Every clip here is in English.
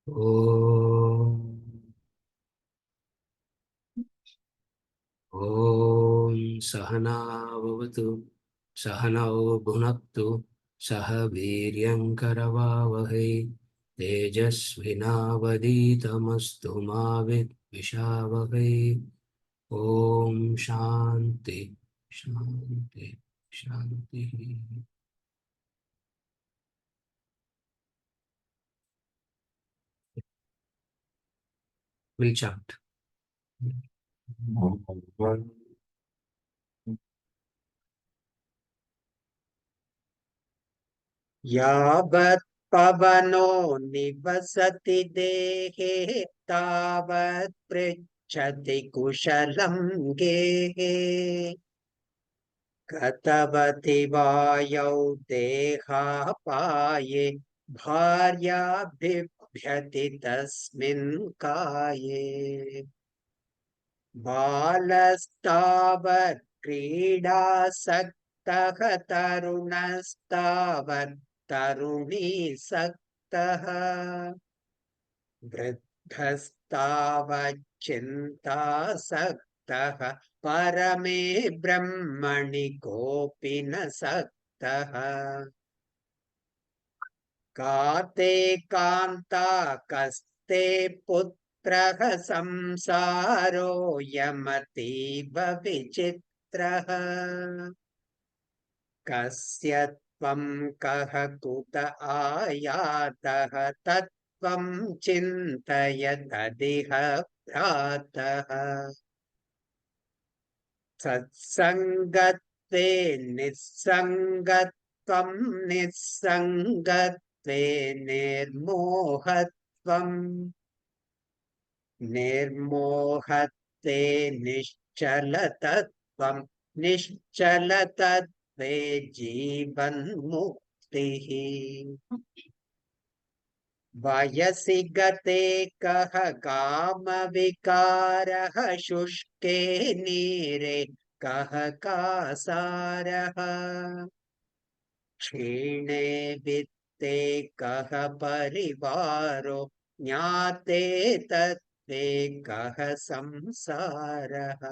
ॐ सहना भवतु सहनौ भुनक्तु सह वीर्यङ्करवावहै तेजस्विनावधीतमस्तु मा विद्विषावहै ॐ शान्ति शान्ति शान्तिः. We'll chant. यावत् पवनो निवसति देहे तावत् पृच्छति कुशलं गेहे गतवति वायौ देहापाये भार्या बिभ्यति तस्मिन् काये बालस्तावत् क्रीडासक्तः तरुणस्तावत् तरुणीसक्तः वृद्धस्तावच्चिन्तासक्तः परमे ब्रह्मणि कोऽपि न सक्तः काते कान्ता कस्ते पुत्रः संसारोऽयमतीव विचित्रः कस्य त्वं कः कुत आयातः तत्त्वं चिन्तय तदिह भ्रातः सत्सङ्गत्वे निस्सङ्गत्वं निस्सङ्गत्वे निर्मोहत्वम् निर्मोहत्वे निश्चलतत्वं निश्चलतत्वे जीवन्मुक्तिः वयसि गते कः कामविकारः शुष्के नीरे कः कासारः क्षीणे वित्ते कः परिवारो ज्ञाते तत्ते कः संसारः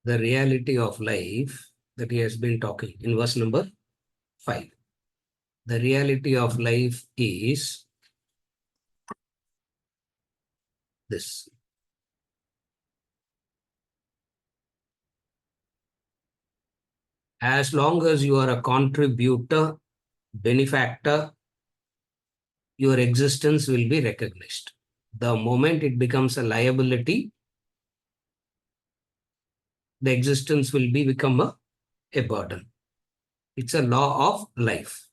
The reality of life that he has been talking in verse number 5. The reality of life is this. As long as you are a contributor, benefactor, your existence will be recognized. The moment it becomes a liability, the existence will become a burden. It's a law of life.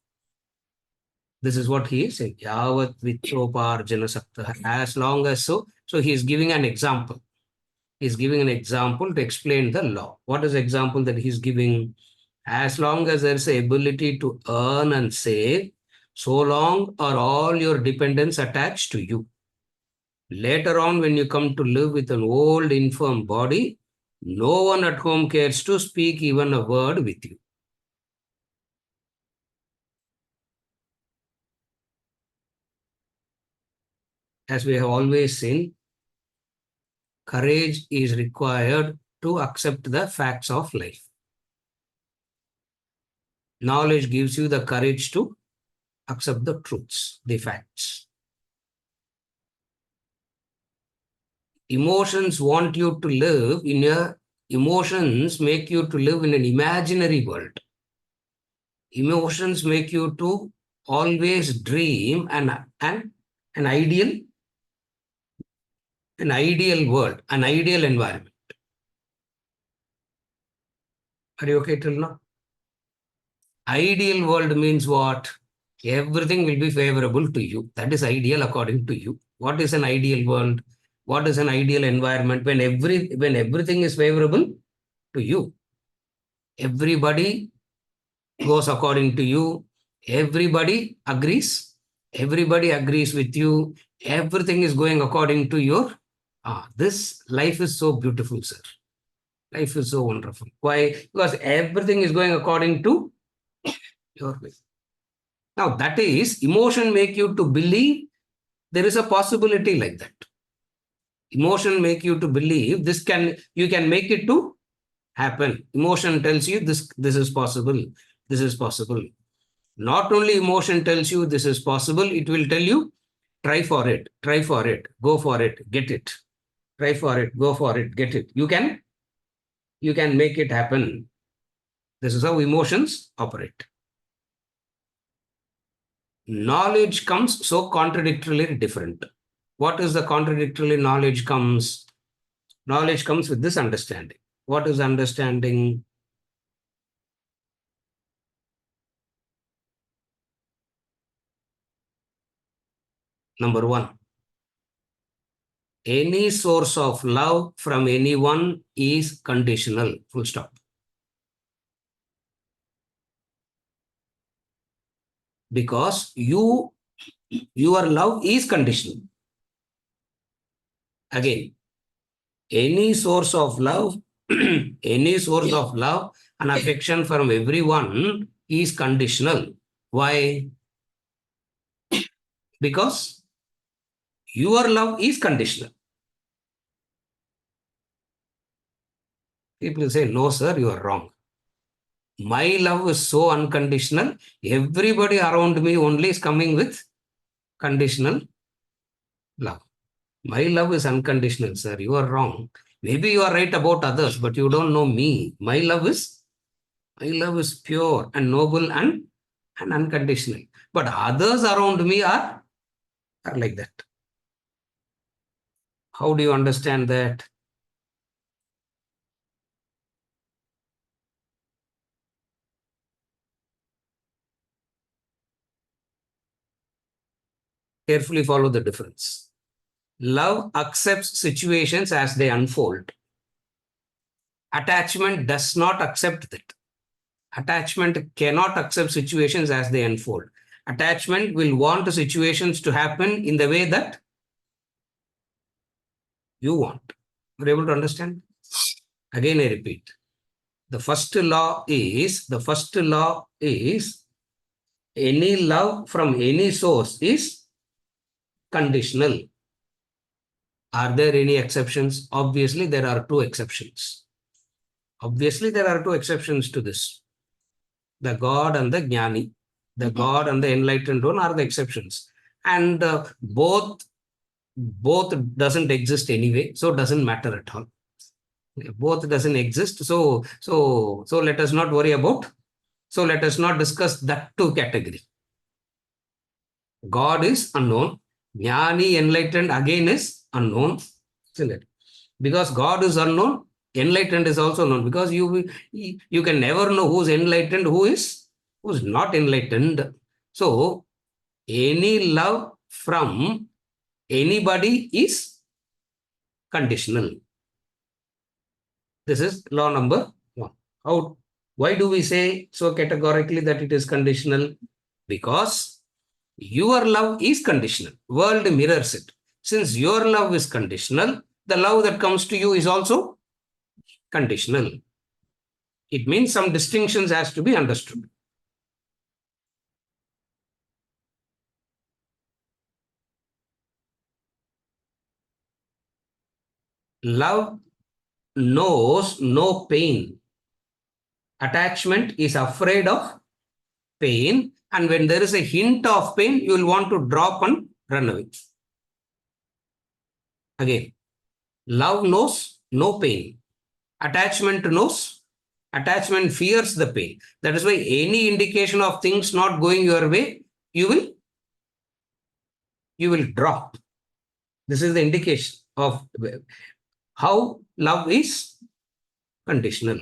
This is what he is saying. Yavat vitsoparjana sakta. As long as so he is giving an example. He's giving an example to explain the law. What is the example that he's giving? As long as there's the ability to earn and save, so long are all your dependents attached to you. Later on, when you come to live with an old, infirm body, no one at home cares to speak even a word with you. As we have always seen, courage is required to accept the facts of life. Knowledge gives you the courage to accept the truths, the facts. Emotions want you to live in emotions make you to live in an imaginary world. Emotions make you to always dream an ideal world, an ideal environment. Are you okay till now? Ideal world means what? Everything will be favorable to you. That is ideal according to you. What is an ideal world? What is an ideal environment? When everything is favorable to you. Everybody goes according to you. Everybody agrees. Everybody agrees with you. Everything is going according to your. This life is so beautiful, sir. Life is so wonderful. Why? Because everything is going according to your way. Now, that is, emotion make you to believe there is a possibility like that. Emotion make you to believe you can make it to happen. Emotion tells you this is possible. This is possible. Not only emotion tells you this is possible, it will tell you try for it, go for it, get it. Try for it, go for it, get it. You can make it happen. This is how emotions operate. Knowledge comes so contradictorily different. What is the contradictorily knowledge comes? Knowledge comes with this understanding. What is understanding? Number one, any source of love from anyone is conditional. Full stop. Because your love is conditional. Again, any source of love, any source of love and affection from everyone is conditional. Why? Because your love is conditional. People say, no, sir, you are wrong. My love is so unconditional. Everybody around me only is coming with conditional love. My love is unconditional, sir. You are wrong. Maybe you are right about others, but you don't know me. My love is pure and noble and unconditional. But others around me are like that. How do you understand that? Carefully follow the difference. Love accepts situations as they unfold. Attachment does not accept that. Attachment cannot accept situations as they unfold. Attachment will want situations to happen in the way that you want. Are you able to understand? Again, I repeat. The first law is any love from any source is conditional. Are there any exceptions? Obviously, there are two exceptions. Obviously, there are two exceptions to this. The God and the Jnani. The God and the enlightened one are the exceptions. And both doesn't exist anyway, so it doesn't matter at all. Both doesn't exist. So let us not worry about. So let us not discuss that two category. God is unknown. Jnani, enlightened, again is unknown. Isn't it? Because God is unknown, enlightened is also known. Because you can never know who's enlightened, who's not enlightened. So any love from anybody is conditional. This is law number one. How? Why do we say so categorically that it is conditional? Because your love is conditional. World mirrors it. Since your love is conditional, the love that comes to you is also conditional. It means some distinctions has to be understood. Love knows no pain. Attachment is afraid of pain, and when there is a hint of pain, you will want to drop and run away. Again, love knows no pain. Attachment fears the pain. That is why any indication of things not going your way, you will drop. This is the indication of how love is conditional.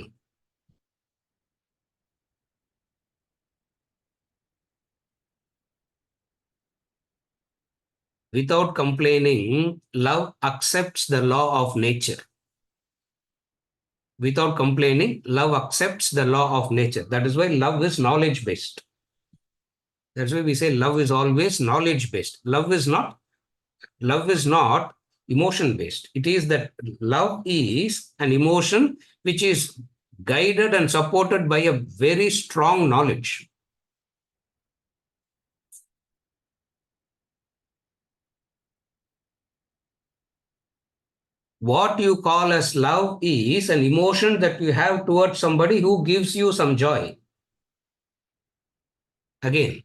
Without complaining, love accepts the law of nature. Without complaining, love accepts the law of nature. That is why love is knowledge based. That's why we say love is always knowledge based. Love is not emotion based. It is that love is an emotion which is guided and supported by a very strong knowledge. What you call as love is an emotion that you have towards somebody who gives you some joy. Again,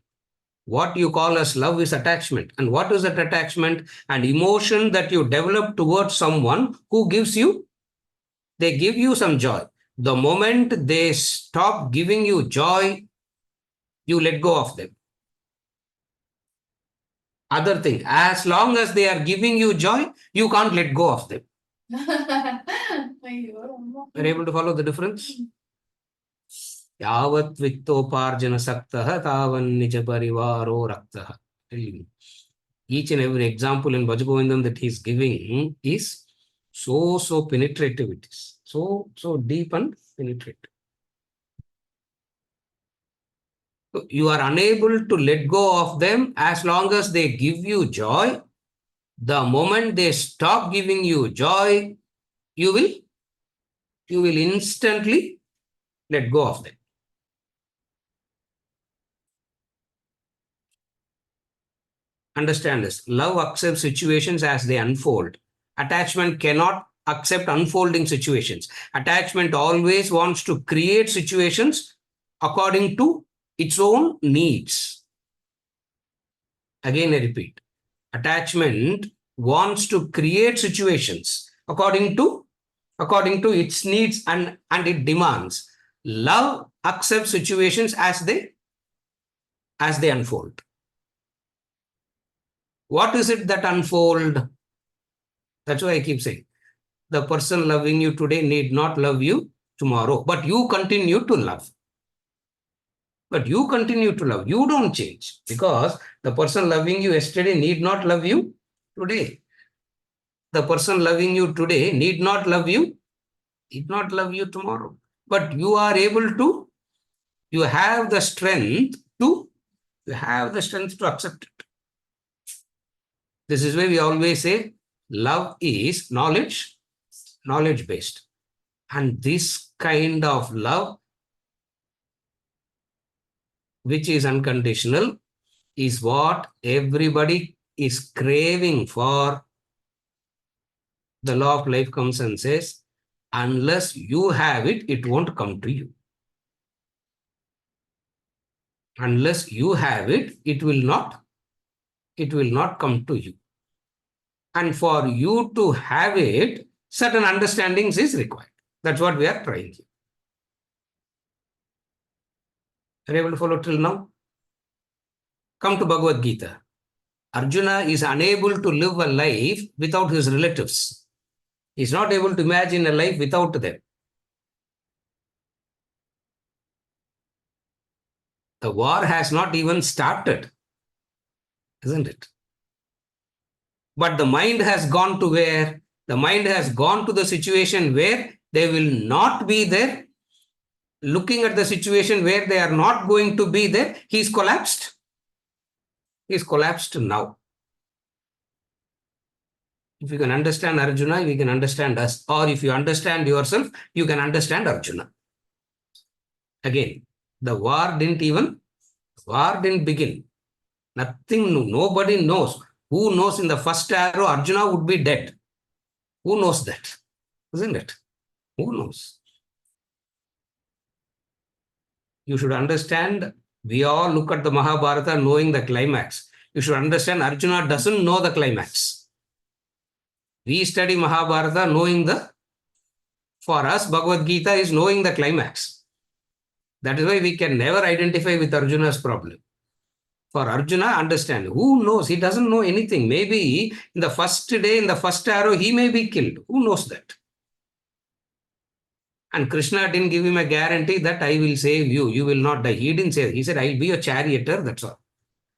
what you call as love is attachment. And what is that attachment? An emotion that you develop towards someone who gives you, they give you some joy. The moment they stop giving you joy, you let go of them. Other thing, as long as they are giving you joy, you can't let go of them. Are you able to follow the difference? Yavat vittoparjana saktah tavan nija parivaro raktah. Each and every example in Bhaja Govindam that he's giving is so penetrative. It is so deep and penetrative. So you are unable to let go of them as long as they give you joy. The moment they stop giving you joy, you will instantly let go of them. Understand this. Love accepts situations as they unfold. Attachment cannot accept unfolding situations. Attachment always wants to create situations according to its own needs. Again, I repeat. Attachment wants to create situations according to its needs and it demands. Love accepts situations as they unfold. What is it that unfold? That's why I keep saying the person loving you today need not love you tomorrow, but you continue to love. You don't change because the person loving you yesterday need not love you today. The person loving you today need not love you tomorrow. But you are able to, you have the strength to accept it. This is why we always say love is knowledge based. And this kind of love, which is unconditional, is what everybody is craving for. The law of life comes and says, unless you have it, it won't come to you. Unless you have it, it will not come to you. And for you to have it, certain understandings is required. That's what we are trying here. Are you able to follow till now? Come to Bhagavad Gita. Arjuna is unable to live a life without his relatives. He's not able to imagine a life without them. The war has not even started, isn't it? But the mind has gone to where? The mind has gone to the situation where they will not be there. Looking at the situation where they are not going to be there, he's collapsed. He's collapsed now. If you can understand Arjuna, we can understand us. Or if you understand yourself, you can understand Arjuna. Again, the war didn't begin. Nothing, nobody knows. Who knows in the first arrow Arjuna would be dead? Who knows that? Isn't it? Who knows? You should understand, we all look at the Mahabharata knowing the climax. You should understand Arjuna doesn't know the climax. We study Mahabharata knowing for us, Bhagavad Gita is knowing the climax. That is why we can never identify with Arjuna's problem. For Arjuna, understand, who knows? He doesn't know anything. Maybe in the first day, in the first arrow, he may be killed. Who knows that? And Krishna didn't give him a guarantee that I will save you. You will not die. He didn't say that. He said, I'll be a charioteer. That's all.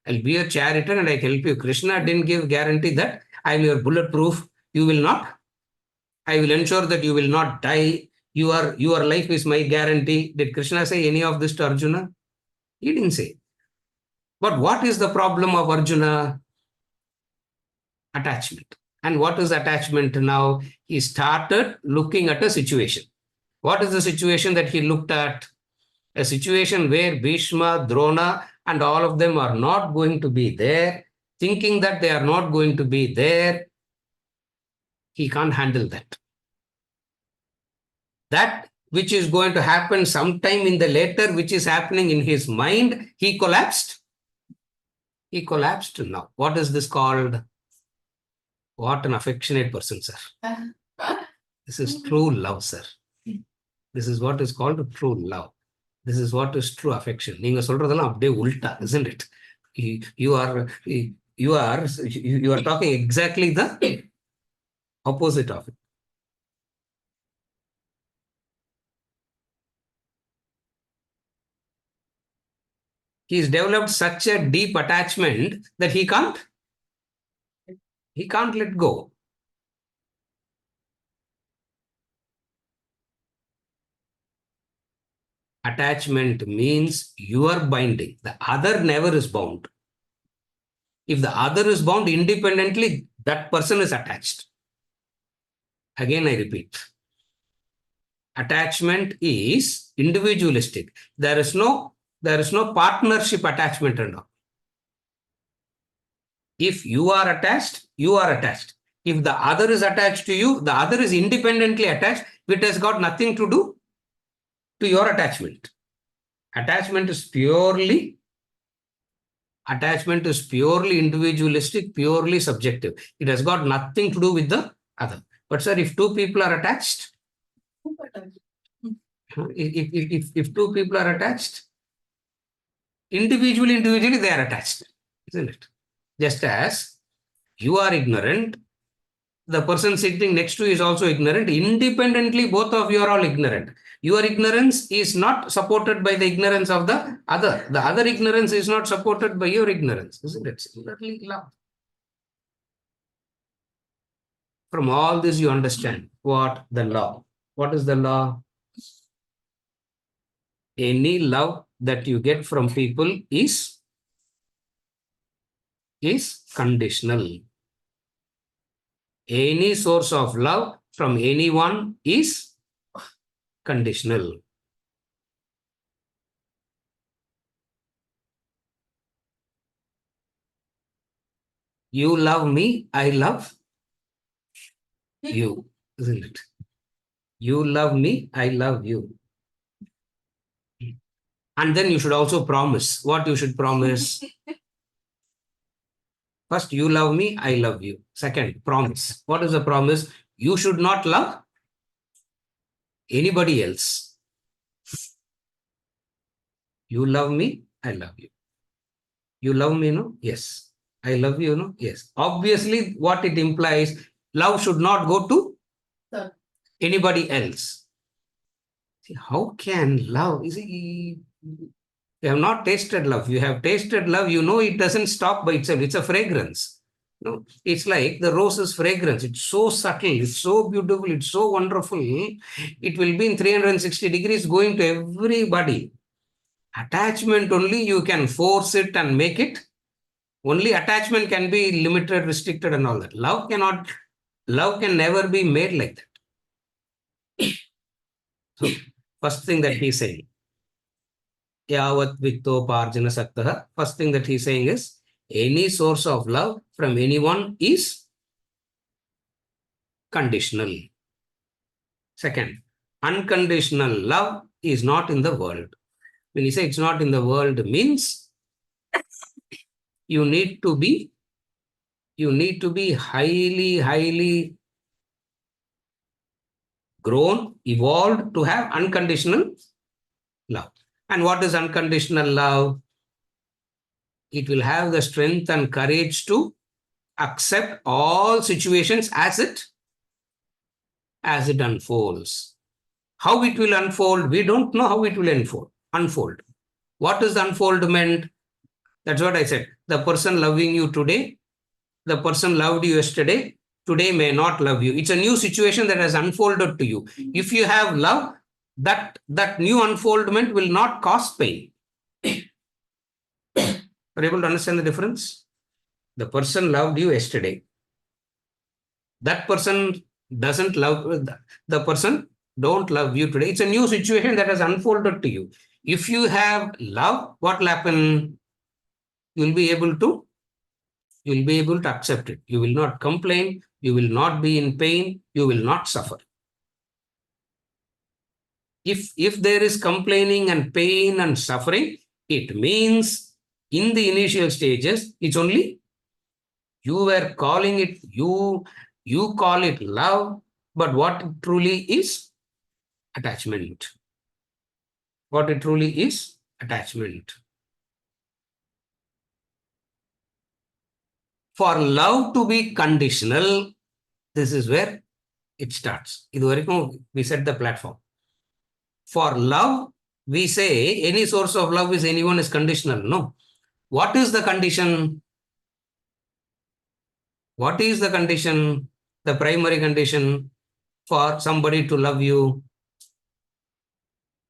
I'll be your charioteer and I can help you. Krishna didn't give guarantee that I am your bulletproof. You will not. I will ensure that you will not die. Your life is my guarantee. Did Krishna say any of this to Arjuna? He didn't say. But what is the problem of Arjuna? Attachment. And what is attachment now? He started looking at a situation. What is the situation that he looked at? A situation where Bhishma, Drona, and all of them are not going to be there, thinking that they are not going to be there. He can't handle that. That which is going to happen sometime in the later, which is happening in his mind, he collapsed. He collapsed now. What is this called? What an affectionate person, sir. This is true love, sir. This is what is called true love. This is what is true affection. நீங்க சொல்றதெல்லாம் அப்படியே உல்டா, isn't it? You are talking exactly the opposite of it. He's developed such a deep attachment that he can't let go. Attachment means you are binding. The other never is bound. If the other is bound independently, that person is attached. Again, I repeat. Attachment is individualistic. There is no partnership attachment and all. If you are attached, you are attached. If the other is attached to you, the other is independently attached. It has got nothing to do to your attachment. Attachment is purely individualistic, purely subjective. It has got nothing to do with the other. But sir, if two people are attached, if two people are attached, individually they are attached, isn't it? Just as you are ignorant, the person sitting next to you is also ignorant. Independently, both of you are all ignorant. Your ignorance is not supported by the ignorance of the other. The other ignorance is not supported by your ignorance, isn't it? Similarly, love. From all this, you understand what the law. What is the law? Any love that you get from people is conditional. Any source of love from anyone is conditional. You love me, I love you, isn't it? You love me, I love you. And then you should also promise. What you should promise? First, you love me, I love you. Second, promise. What is the promise? You should not love anybody else. You love me, I love you. You love me, no? Yes. I love you, no? Yes. Obviously, what it implies, love should not go to anybody else. See, how can love? You have not tasted love. You have tasted love, you know it doesn't stop by itself. It's a fragrance. No, it's like the rose's fragrance. It's so subtle, it's so beautiful, it's so wonderful. It will be in 360 degrees going to everybody. Attachment only you can force it and make it. Only attachment can be limited, restricted, and all that. Love can never be made like that. So, first thing that he's saying, Yavat Vikto Parjana Saktaha, first thing that he's saying is, any source of love from anyone is conditional. Second, unconditional love is not in the world. When you say it's not in the world, means you need to be highly grown, evolved to have unconditional love. And what is unconditional love? It will have the strength and courage to accept all situations as it unfolds. How it will unfold, we don't know how it will unfold. What is the unfoldment? That's what I said. The person loving you today, the person loved you yesterday, today may not love you. It's a new situation that has unfolded to you. If you have love, that new unfoldment will not cause pain. Are you able to understand the difference? The person loved you yesterday. That person doesn't love the person don't love you today. It's a new situation that has unfolded to you. If you have love, what will happen? You'll be able to accept it. You will not complain. You will not be in pain. You will not suffer. If there is complaining and pain and suffering, it means in the initial stages, it's only you were calling it, you call it love, but what it truly is attachment. What it truly is attachment. For love to be conditional, this is where it starts. We set the platform. For love, we say any source of love is anyone is conditional. No. What is the condition? What is the condition? The primary condition for somebody to love you?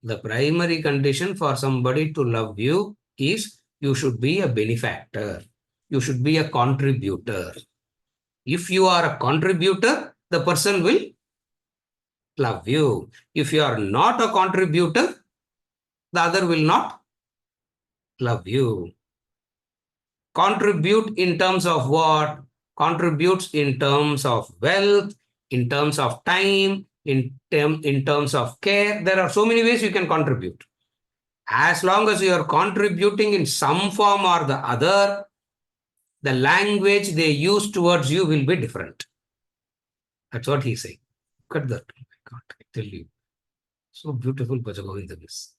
The primary condition for somebody to love you is you should be a benefactor. You should be a contributor. If you are a contributor, the person will love you. If you are not a contributor, the other will not love you. Contribute in terms of what? Contributes in terms of wealth, in terms of time, in terms of care. There are so many ways you can contribute. As long as you are contributing in some form or the other, the language they use towards you will be different. That's what he's saying. Look at that. Oh my God, I tell you. So beautiful Bhaja Govindam is.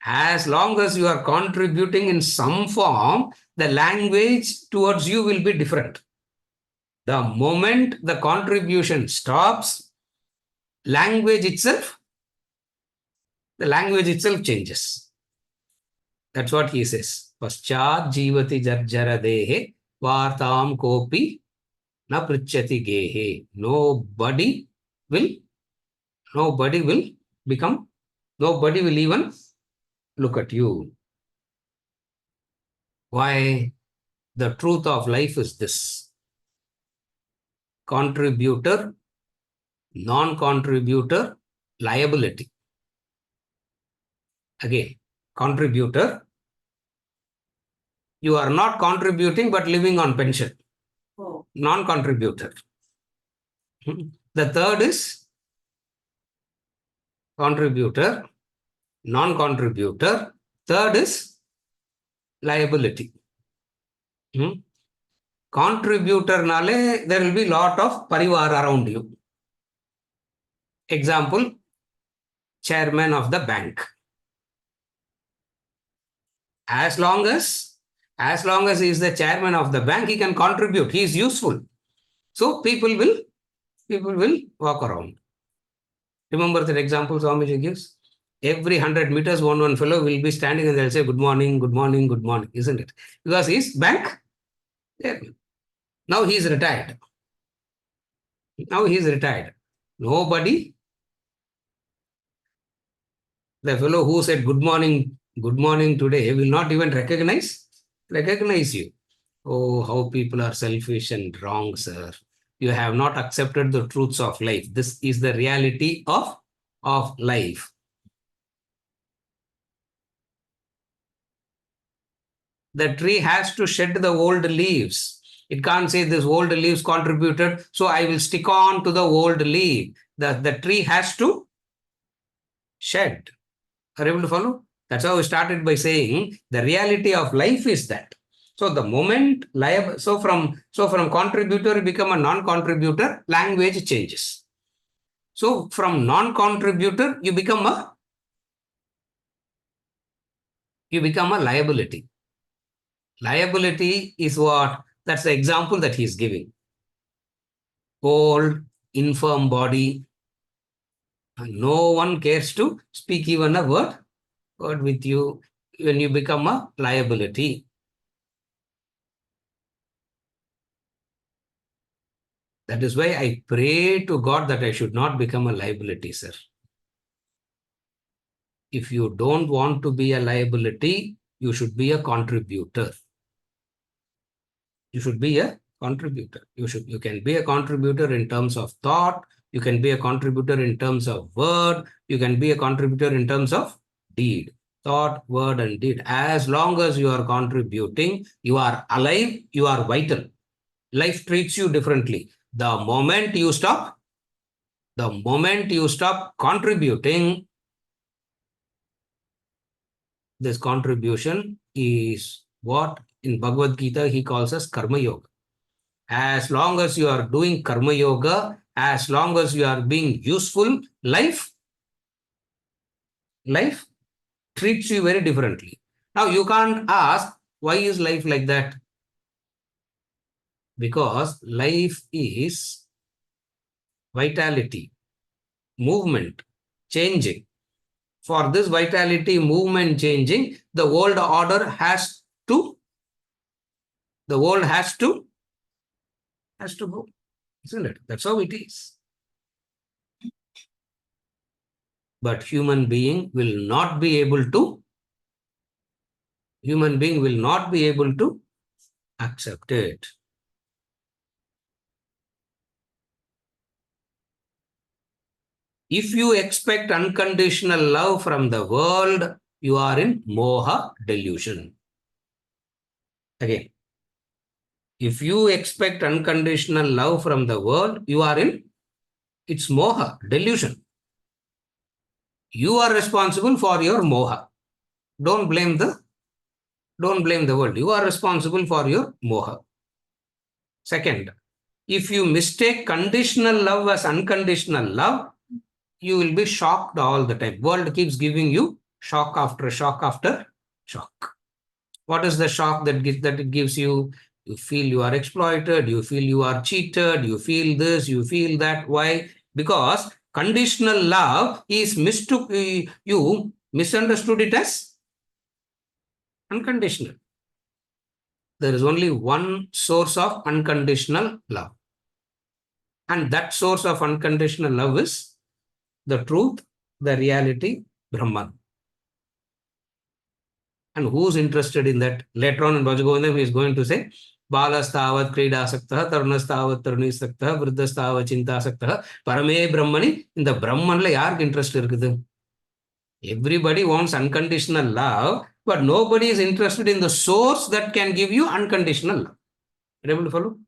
As long as you are contributing in some form, the language towards you will be different. The moment the contribution stops, the language itself changes. That's what he says. Paschat jivati jarjara dehe vartam kopi na pritchati gehe. Nobody will even look at you. Why? The truth of life is this. Contributor, non-contributor, liability. Again, contributor, you are not contributing but living on pension. Oh. Non-contributor. The third is contributor, non-contributor. Third is liability. Contributor nale, there will be lot of parivar around you. Example, chairman of the bank. As long as he is the chairman of the bank, he can contribute. He is useful. So people will walk around. Remember that example Swamiji gives? Every 100 meters, one fellow will be standing and they'll say, good morning, good morning, good morning, isn't it? Because he's bank chairman. Now he is retired. Nobody, the fellow who said good morning today will not even recognize you. Oh, how people are selfish and wrong, sir. You have not accepted the truths of life. This is the reality of life. The tree has to shed the old leaves. It can't say this old leaves contributed, so I will stick on to the old leaf. The tree has to shed. Are you able to follow? That's how we started by saying the reality of life is that. So the moment from contributor you become a non-contributor, language changes. So from non-contributor you become a liability. Liability is what? That's the example that he's giving. Old, infirm body. No one cares to speak even a word with you when you become a liability. That is why I pray to God that I should not become a liability, sir. If you don't want to be a liability, you should be a contributor. You should be a contributor. You can be a contributor in terms of thought. You can be a contributor in terms of word. You can be a contributor in terms of deed. Thought, word, and deed. As long as you are contributing, you are alive, you are vital. Life treats you differently. The moment you stop contributing, this contribution is what in Bhagavad Gita he calls as karma yoga. As long as you are doing karma yoga, as long as you are being useful, life treats you very differently. Now you can't ask, why is life like that? Because life is vitality, movement, changing. For this vitality, movement, changing, the world order has to, the world has to go, isn't it? That's how it is. But human being will not be able to accept it. If you expect unconditional love from the world, you are in moha delusion. Again, if you expect unconditional love from the world, you are in it's moha delusion. You are responsible for your moha. Don't blame the world. You are responsible for your moha. Second, if you mistake conditional love as unconditional love, you will be shocked all the time. World keeps giving you shock after shock after shock. What is the shock that it gives you? You feel you are exploited, you feel you are cheated, you feel this, you feel that. Why? Because conditional love is you misunderstood it as unconditional. There is only one source of unconditional love. And that source of unconditional love is the truth, the reality, Brahman. And who's interested in that? Later on in Bhaja Govindam, he is going to say, Balastavat Kridasakta, Tarunastavat Tarunisaktah, Vriddhastavat Chintasakta, Parame Brahmani. In the Brahman, yaarku interest irukudhu? Everybody wants unconditional love, but nobody is interested in the source that can give you unconditional love. Are you able to follow?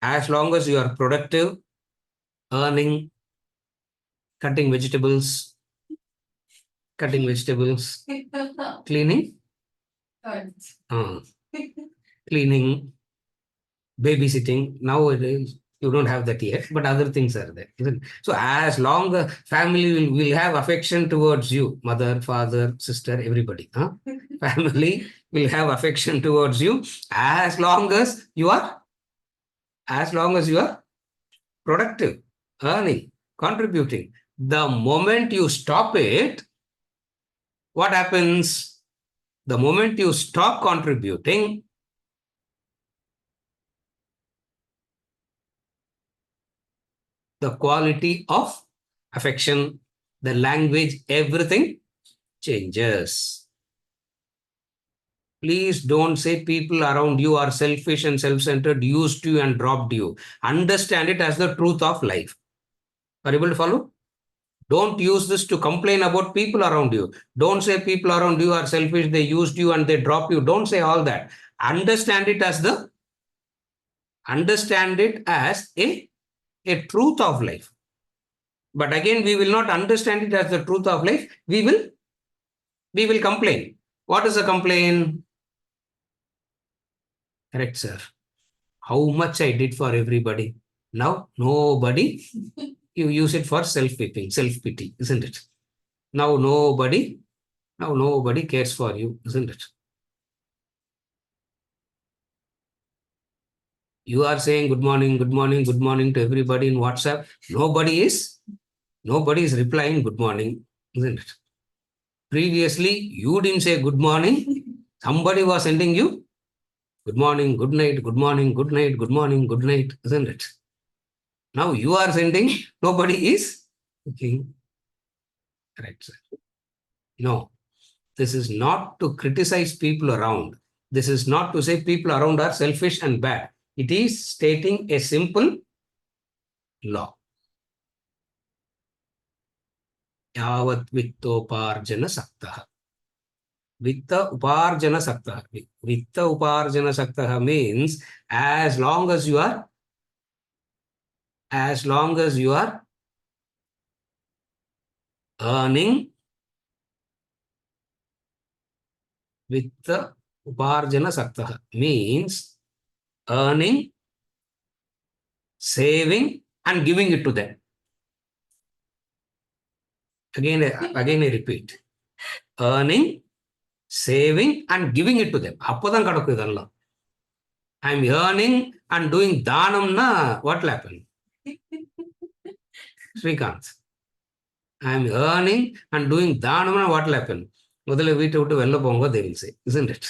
As long as you are productive, earning, cutting vegetables, cleaning, cleaning, babysitting. Nowadays, you don't have that yet, but other things are there. So as long as family will have affection towards you, mother, father, sister, everybody. Family will have affection towards you as long as you are productive, earning, contributing. The moment you stop it, what happens? The moment you stop contributing, the quality of affection, the language, everything changes. Please don't say people around you are selfish and self-centered, used you and dropped you. Understand it as the truth of life. Are you able to follow? Don't use this to complain about people around you. Don't say people around you are selfish, they used you and they drop you. Don't say all that. Understand it as a truth of life. But again, we will not understand it as the truth of life. We will complain. What is a complaint? Correct, sir. How much I did for everybody. Now, nobody, you use it for self-pity, isn't it? Now nobody cares for you, isn't it? You are saying good morning, good morning, good morning to everybody in WhatsApp. Nobody is replying good morning, isn't it? Previously, you didn't say good morning. Somebody was sending you good morning, good night, good morning, good night, good morning, good night, isn't it? Now you are sending, nobody is looking. Right, sir. No, this is not to criticize people around. This is not to say people around are selfish and bad. It is stating a simple law. Yavat vittoparjana saktah. Vitta uparjana saktah. Vitta uparjana saktah means as long as you are earning vitta uparjana saktah means earning, saving, and giving it to them. Again I repeat. Earning, saving, and giving it to them. அப்போதான் கடக்கும் இதெல்லாம். I'm earning and doing dhanamna, what will happen? Srikanth. I'm earning and doing dhanamna, what will happen? முதல்ல வீட்டை விட்டு வெளில போங்க, they will say, isn't it?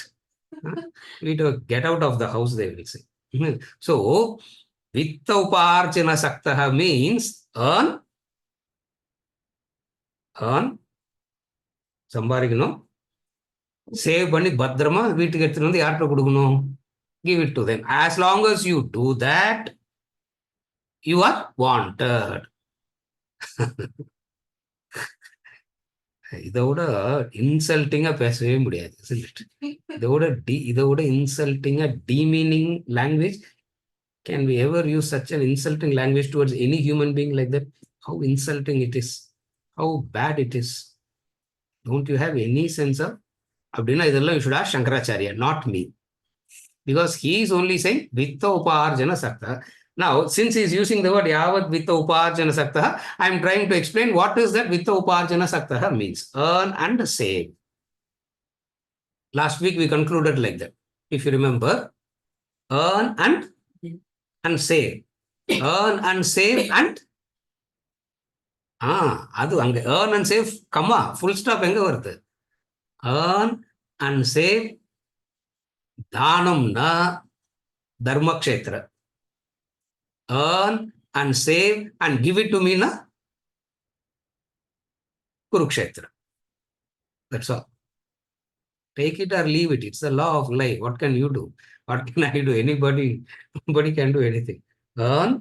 வீட்டை get out of the house, they will say. So, vitta uparjana saktaha means earn, சம்பாதிக்கணும், save பண்ணி பத்திரமா வீட்டுக்கு எடுத்துட்டு வந்து யார்கிட்ட கொடுக்கணும்? Give it to them. As long as you do that, you are wanted. இதோட இன்சல்ட்டிங்கா பேசவே முடியாது, இதோட இன்சல்ட்டிங்கா demeaning language. Can we ever use such an insulting language towards any human being like that? How insulting it is, how bad it is. Don't you have any sense of? அப்படின்னா இதெல்லாம் you should ask Shankaracharya, not me, because he is only saying vitta uparjana sakta. Now, since he is using the word yavat vitta uparjana sakta, I am trying to explain what is that vitta uparjana sakta means. Earn and save. Last week we concluded like that. If you remember, earn and save. Earn and save and அது அங்க earn and save, comma, full stop எங்க வருது? Earn and save dhanamna dharma kshetra. Earn and save and give it to me na Kurukshetra. That's all. Take it or leave it. It's the law of life. What can you do? What can I do? Nobody can do anything. Earn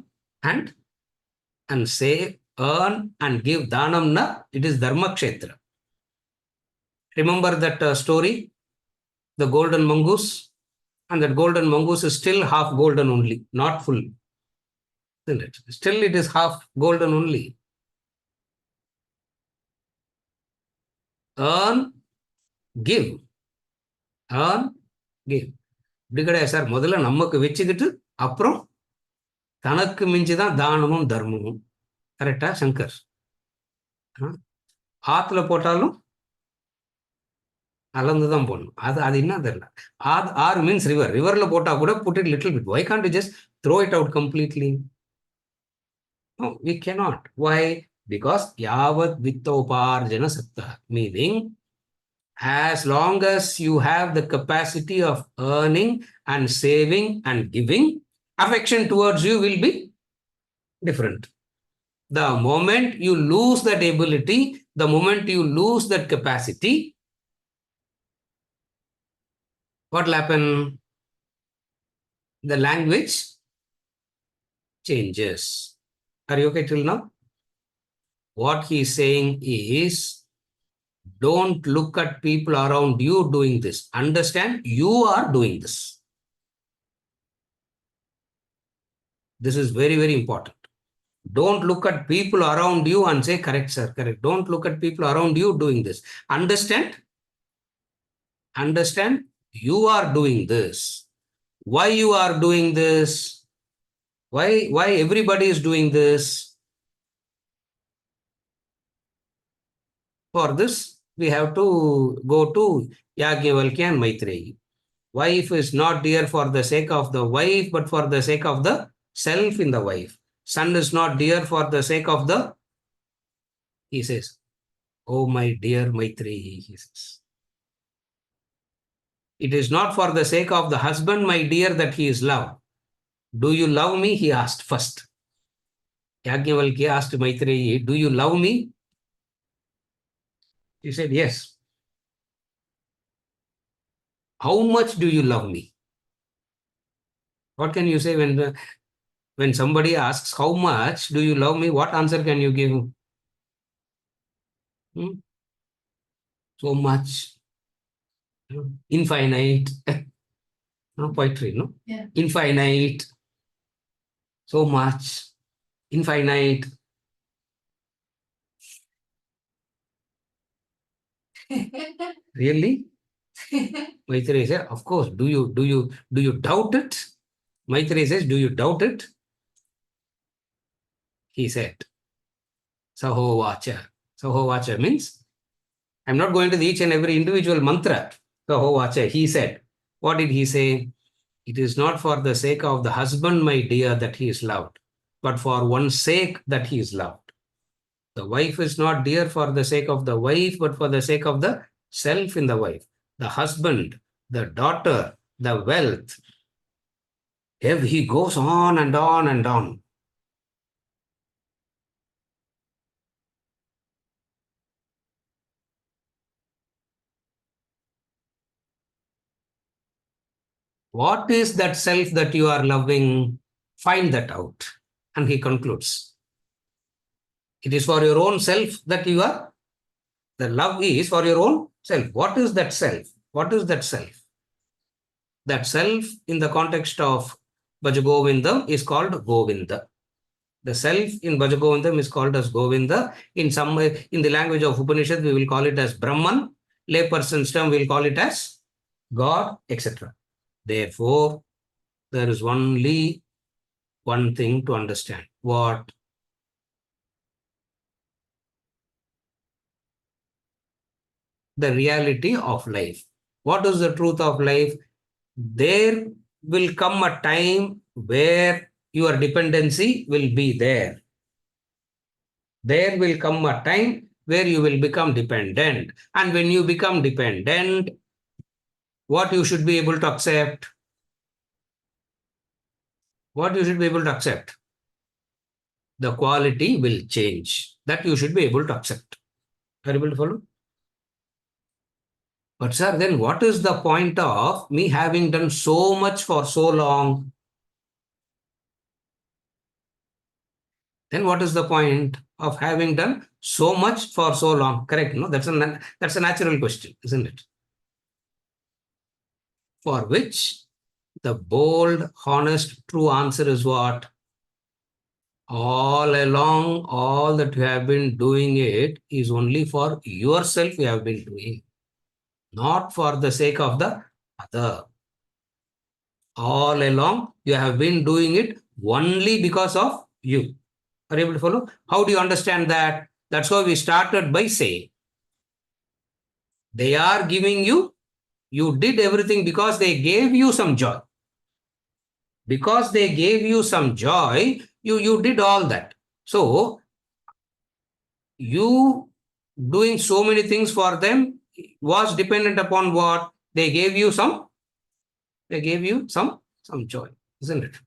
and save, earn and give dhanamna. It is dharma kshetra. Remember that story? The golden mongoose? And that golden mongoose is still half golden only, not full. Isn't it? Still it is half golden only. Earn, give. Earn, give. இப்படி கிடையாது sir. முதல்ல நமக்கு வச்சுக்கிட்டு அப்புறம் தனக்கு மிஞ்சிதான் தானமும் தர்மமும். கரெக்டா சங்கர்? ஆத்துல போட்டாலும் அளந்துதான் போடணும். அது என்ன தெரியல. ஆறு மீன்ஸ் ரிவர். ரிவர்ல போட்டா கூட put it little bit. Why can't you just throw it out completely? No, we cannot. Why? Because yavat vitta uparjana saktah, meaning as long as you have the capacity of earning and saving and giving, affection towards you will be different. The moment you lose that ability, the moment you lose that capacity, what will happen? The language changes. Are you okay till now? What he is saying is, don't look at people around you doing this. Understand you are doing this. This is very, very important. Don't look at people around you and say, correct, sir, correct. Don't look at people around you doing this. Understand you are doing this. Why you are doing this? Why everybody is doing this? For this, we have to go to Yajnavalkya and Maitreyi. Wife is not dear for the sake of the wife, but for the sake of the self in the wife. Son is not dear for the sake of the, he says, oh my dear Maitreyi, he says. It is not for the sake of the husband, my dear, that he is loved. Do you love me? He asked first. Yajnavalkya asked Maitreyi, do you love me? He said, yes. How much do you love me? What can you say when somebody asks, how much do you love me? What answer can you give? Hmm? So much. Infinite. No poetry, no? Yeah. Infinite. So much. Infinite. Really? Maitreyi said, of course. Do you doubt it? Maitreyi says, do you doubt it? He said, Sahovacha. Sahovacha means, I'm not going to each and every individual mantra. Sahovacha, he said. What did he say? It is not for the sake of the husband, my dear, that he is loved, but for one's sake that he is loved. The wife is not dear for the sake of the wife, but for the sake of the self in the wife. The husband, the daughter, the wealth. If he goes on and on and on. What is that self that you are loving? Find that out. And he concludes. It is for your own self that you are. The love is for your own self. What is that self? What is that self? That self in the context of Bhaja Govindam is called Govinda. The self in Bhaja Govindam is called as Govinda. In the language of Upanishad, we will call it as Brahman. Layperson's term, we will call it as God, etc. Therefore, there is only one thing to understand. What? The reality of life. What is the truth of life? There will come a time where your dependency will be there. There will come a time where you will become dependent. And when you become dependent, what you should be able to accept? What you should be able to accept? The quality will change. That you should be able to accept. Are you able to follow? But sir, then what is the point of me having done so much for so long? Then what is the point of having done so much for so long? Correct? No, that's a natural question, isn't it? For which the bold, honest, true answer is what? All along, all that you have been doing it is only for yourself you have been doing, not for the sake of the other. All along, you have been doing it only because of you. Are you able to follow? How do you understand that? That's why we started by saying they are giving you, you did everything because they gave you some joy. Because they gave you some joy, you did all that. So, you doing so many things for them was dependent upon what? They gave you some joy, isn't it?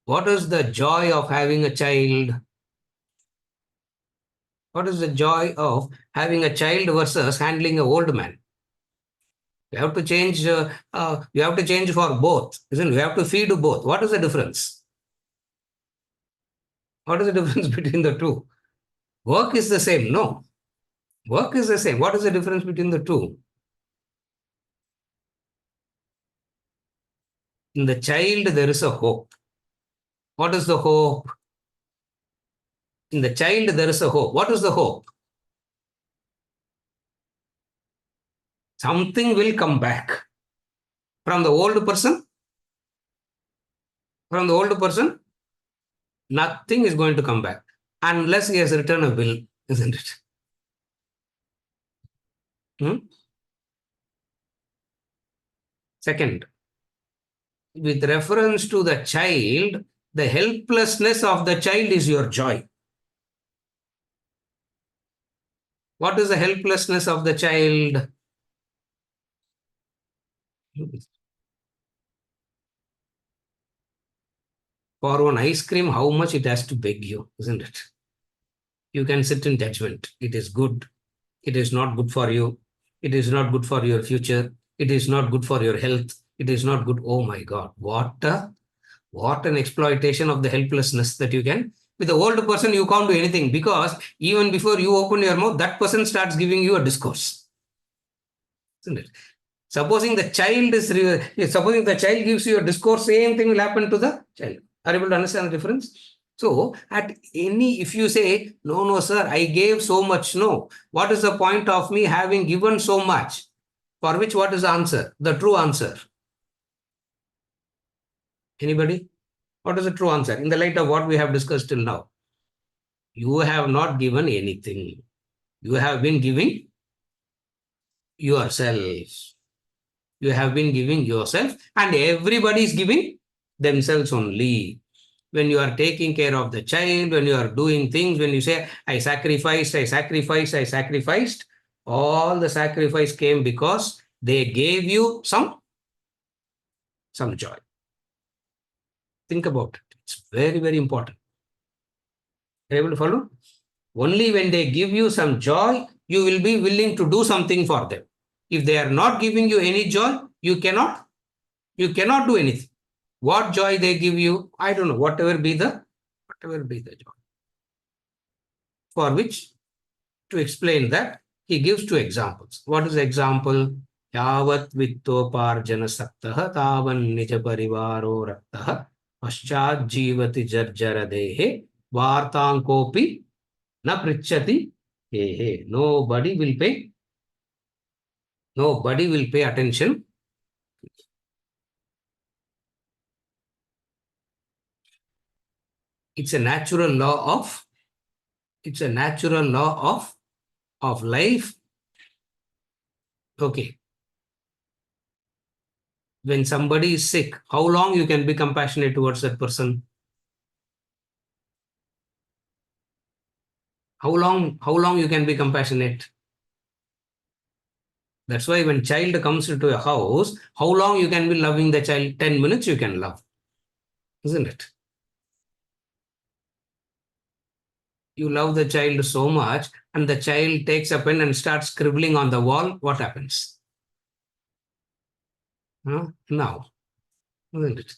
What is the joy of having a child? What is the joy of having a child versus handling an old man? You have to change. You have to change for both, isn't it? You have to feed both. What is the difference? What is the difference between the two? Work is the same. No, work is the same. What is the difference between the two? In the child, there is a hope. What is the hope? In the child, there is a hope. What is the hope? Something will come back from the old person. From the old person, nothing is going to come back unless he has written a will, isn't it? Hmm? Second, with reference to the child, the helplessness of the child is your joy. What is the helplessness of the child? For one ice cream, how much it has to beg you, isn't it? You can sit in judgment. It is good. It is not good for you. It is not good for your future. It is not good for your health. It is not good. Oh my God. What an exploitation of the helplessness that you can. With the old person, you can't do anything because even before you open your mouth, that person starts giving you a discourse. Isn't it? Supposing the child gives you a discourse, same thing will happen to the child. Are you able to understand the difference? So, if you say, no, no, sir, I gave so much, no. What is the point of me having given so much? For which, what is the answer? The true answer. Anybody? What is the true answer? In the light of what we have discussed till now, you have not given anything. You have been giving yourself. You have been giving yourself, and everybody is giving themselves only. When you are taking care of the child, when you are doing things, when you say, I sacrificed, I sacrificed, I sacrificed, all the sacrifice came because they gave you some joy. Think about it. It's very, very important. Are you able to follow? Only when they give you some joy, you will be willing to do something for them. If they are not giving you any joy, you cannot do anything. What joy they give you, I don't know, whatever be the joy. For which, to explain that, he gives two examples. What is the example? Yavat vittoparjana saktah tavan nija parivaro raktah paschat jivati jarjara dehe vartankopi na prichati he. Nobody will pay attention. It's a natural law of life. Okay. When somebody is sick, how long you can be compassionate towards that person? How long you can be compassionate? That's why when child comes into a house, how long you can be loving the child? 10 minutes you can love, isn't it? You love the child so much, and the child takes a pen and starts scribbling on the wall. What happens? Now, isn't it?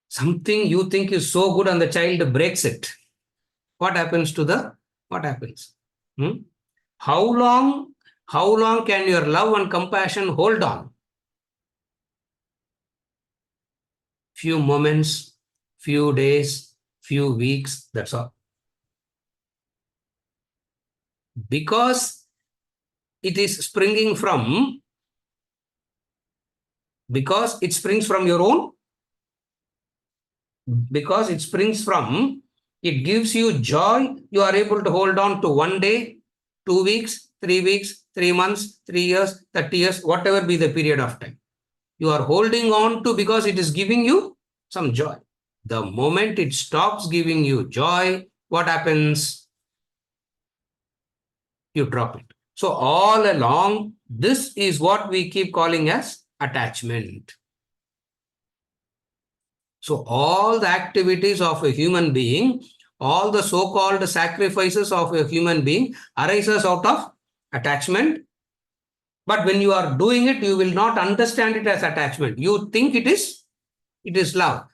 Something you think is so good and the child breaks it. What happens? What happens? How long can your love and compassion hold on? Few moments, few days, few weeks, that's all. Because it is springing from, because it springs from your own, because it springs from, it gives you joy, you are able to hold on to 1 day, 2 weeks, 3 weeks, 3 months, 3 years, 30 years, whatever be the period of time. You are holding on to because it is giving you some joy. The moment it stops giving you joy, what happens? You drop it. So all along, this is what we keep calling as attachment. So all the activities of a human being, all the so-called sacrifices of a human being arises out of attachment. But when you are doing it, you will not understand it as attachment. You think it is love.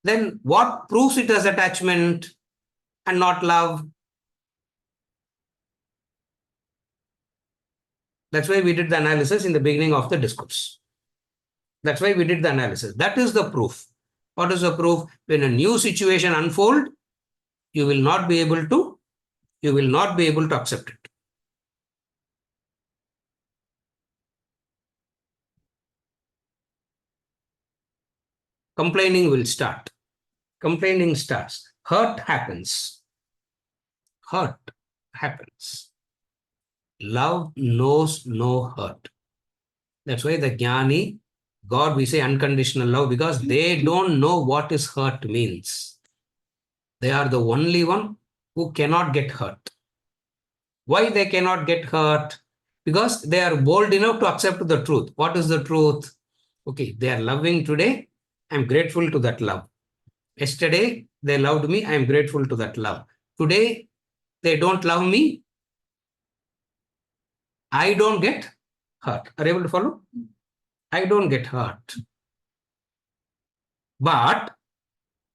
Then what proves it as attachment and not love? That's why we did the analysis in the beginning of the discourse. That's why we did the analysis. That is the proof. What is the proof? When a new situation unfolds, you will not be able to accept it. Complaining will start. Complaining starts. Hurt happens. Love knows no hurt. That's why the Jnani, God, we say unconditional love because they don't know what is hurt means. They are the only one who cannot get hurt. Why they cannot get hurt? Because they are bold enough to accept the truth. What is the truth? Okay, they are loving today. I'm grateful to that love. Yesterday, they loved me. I'm grateful to that love. Today, they don't love me. I don't get hurt. Are you able to follow? I don't get hurt. But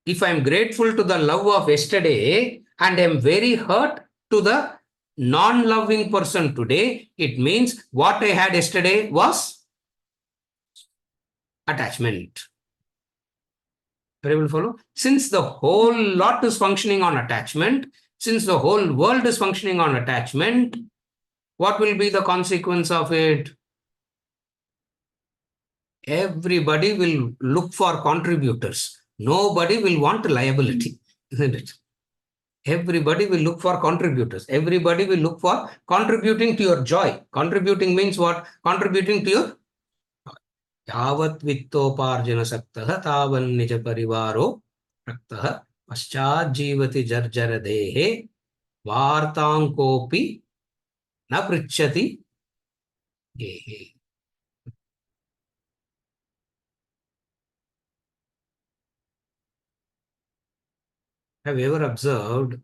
if I'm grateful to the love of yesterday and I'm very hurt to the non loving person today, it means what I had yesterday was attachment. Are you able to follow? Since the whole lot is functioning on attachment, since the whole world is functioning on attachment, what will be the consequence of it? Everybody will look for contributors. Nobody will want liability, isn't it? Everybody will look for contributors. Everybody will look for contributing to your joy. Contributing means what? Contributing to your यावत् वित्तोपार्जन सक्तः तावन् निज परिवारो रक्तः पश्चाज्जीवति जर्जर देहे वार्तां कोऽपि न पृच्छति गेहे. Have you ever observed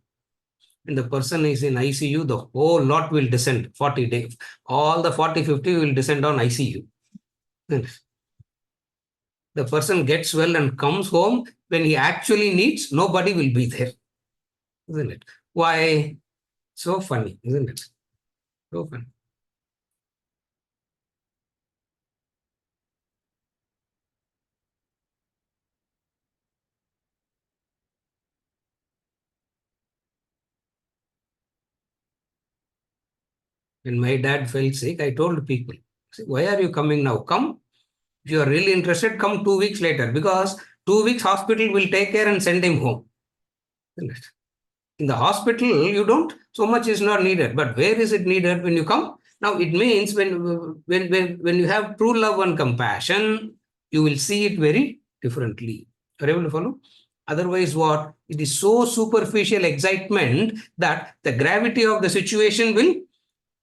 when the person is in ICU, the whole lot will descend 40 days. All the 40, 50 will descend on ICU. The person gets well and comes home. When he actually needs, nobody will be there. Isn't it? Why? So funny, isn't it? So funny. When my dad fell sick, I told people, why are you coming now? Come. If you are really interested, come 2 weeks later, because 2 weeks hospital will take care and send him home. In the hospital, you don't, so much is not needed. But where is it needed when you come? Now it means when you have true love and compassion, you will see it very differently. Are you able to follow? Otherwise, what? It is so superficial excitement that the gravity of the situation will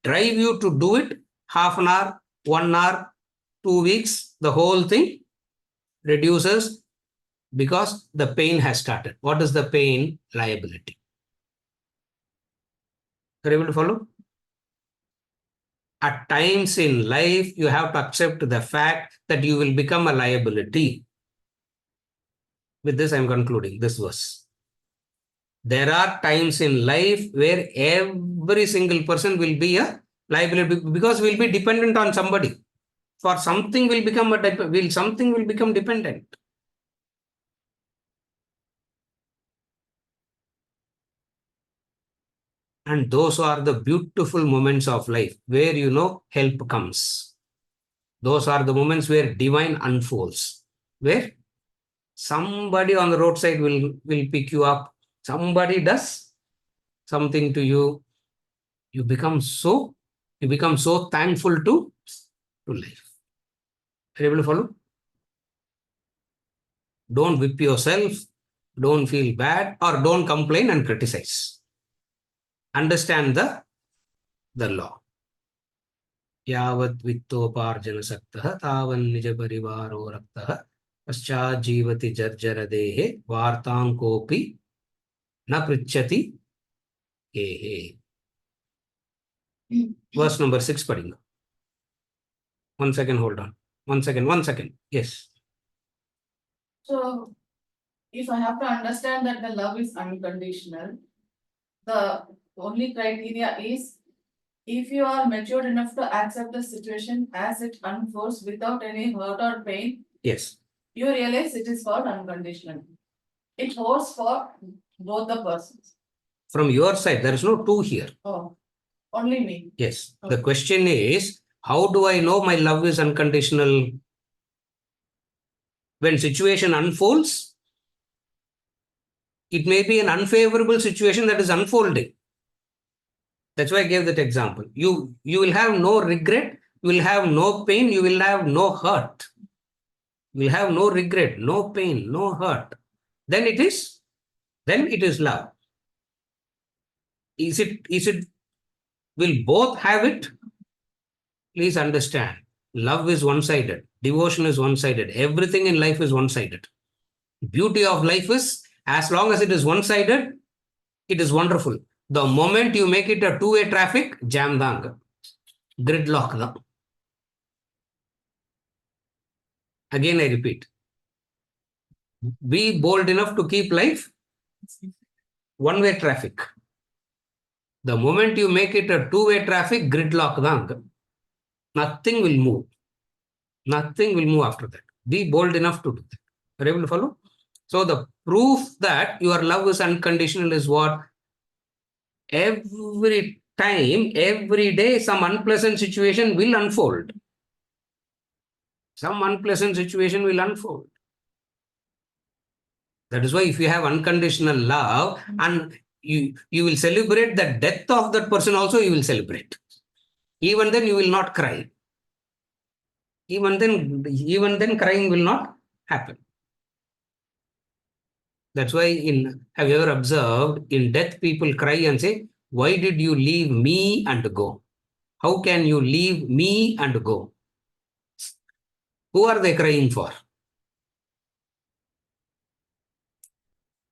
drive you to do it half an hour, 1 hour, 2 weeks, the whole thing reduces because the pain has started. What is the pain? Liability. Are you able to follow? At times in life, you have to accept the fact that you will become a liability. With this, I'm concluding this verse. There are times in life where every single person will be a liability because we'll be dependent on somebody. For something will become something will become dependent. And those are the beautiful moments of life where help comes. Those are the moments where divine unfolds, where somebody on the roadside will pick you up. Somebody does something to you. You become so thankful to life. Are you able to follow? Don't whip yourself. Don't feel bad or don't complain and criticize. Understand the law. यावत् वित्तोपार्जन सक्तः तावन् निज परिवारो रक्तः पश्चाज्जीवति जर्जर देहे वार्तां कोऽपि न पृच्छति गेहे. Verse number 6 पढ़ेंगे. 1 second, hold on. 1 second. Yes. So, if I have to understand that the love is unconditional, the only criteria is if you are matured enough to accept the situation as it unfolds without any hurt or pain, Yes. you realize it is called unconditional. It holds for both the persons. From your side, there is no two here. Oh, only me. Yes. Okay. The question is, how do I know my love is unconditional? When situation unfolds, it may be an unfavorable situation that is unfolding. That's why I gave that example. You will have no regret, you will have no pain, you will have no hurt. You will have no regret, no pain, no hurt. Then it is love. Is it will both have it? Please understand, love is one-sided, devotion is one-sided, everything in life is one-sided. Beauty of life is, as long as it is one-sided, it is wonderful. The moment you make it a two-way traffic, jam dang, gridlock da. Again, I repeat, be bold enough to keep life one-way traffic. The moment you make it a two-way traffic, gridlock dang, nothing will move. Nothing will move after that. Be bold enough to do that. Are you able to follow? So the proof that your love is unconditional is what? Every time, every day, some unpleasant situation will unfold. Some unpleasant situation will unfold. That is why if you have unconditional love and you will celebrate the death of that person also, you will celebrate. Even then, you will not cry. Even then, crying will not happen. That's why have you ever observed in death people cry and say, why did you leave me and go? How can you leave me and go? Who are they crying for?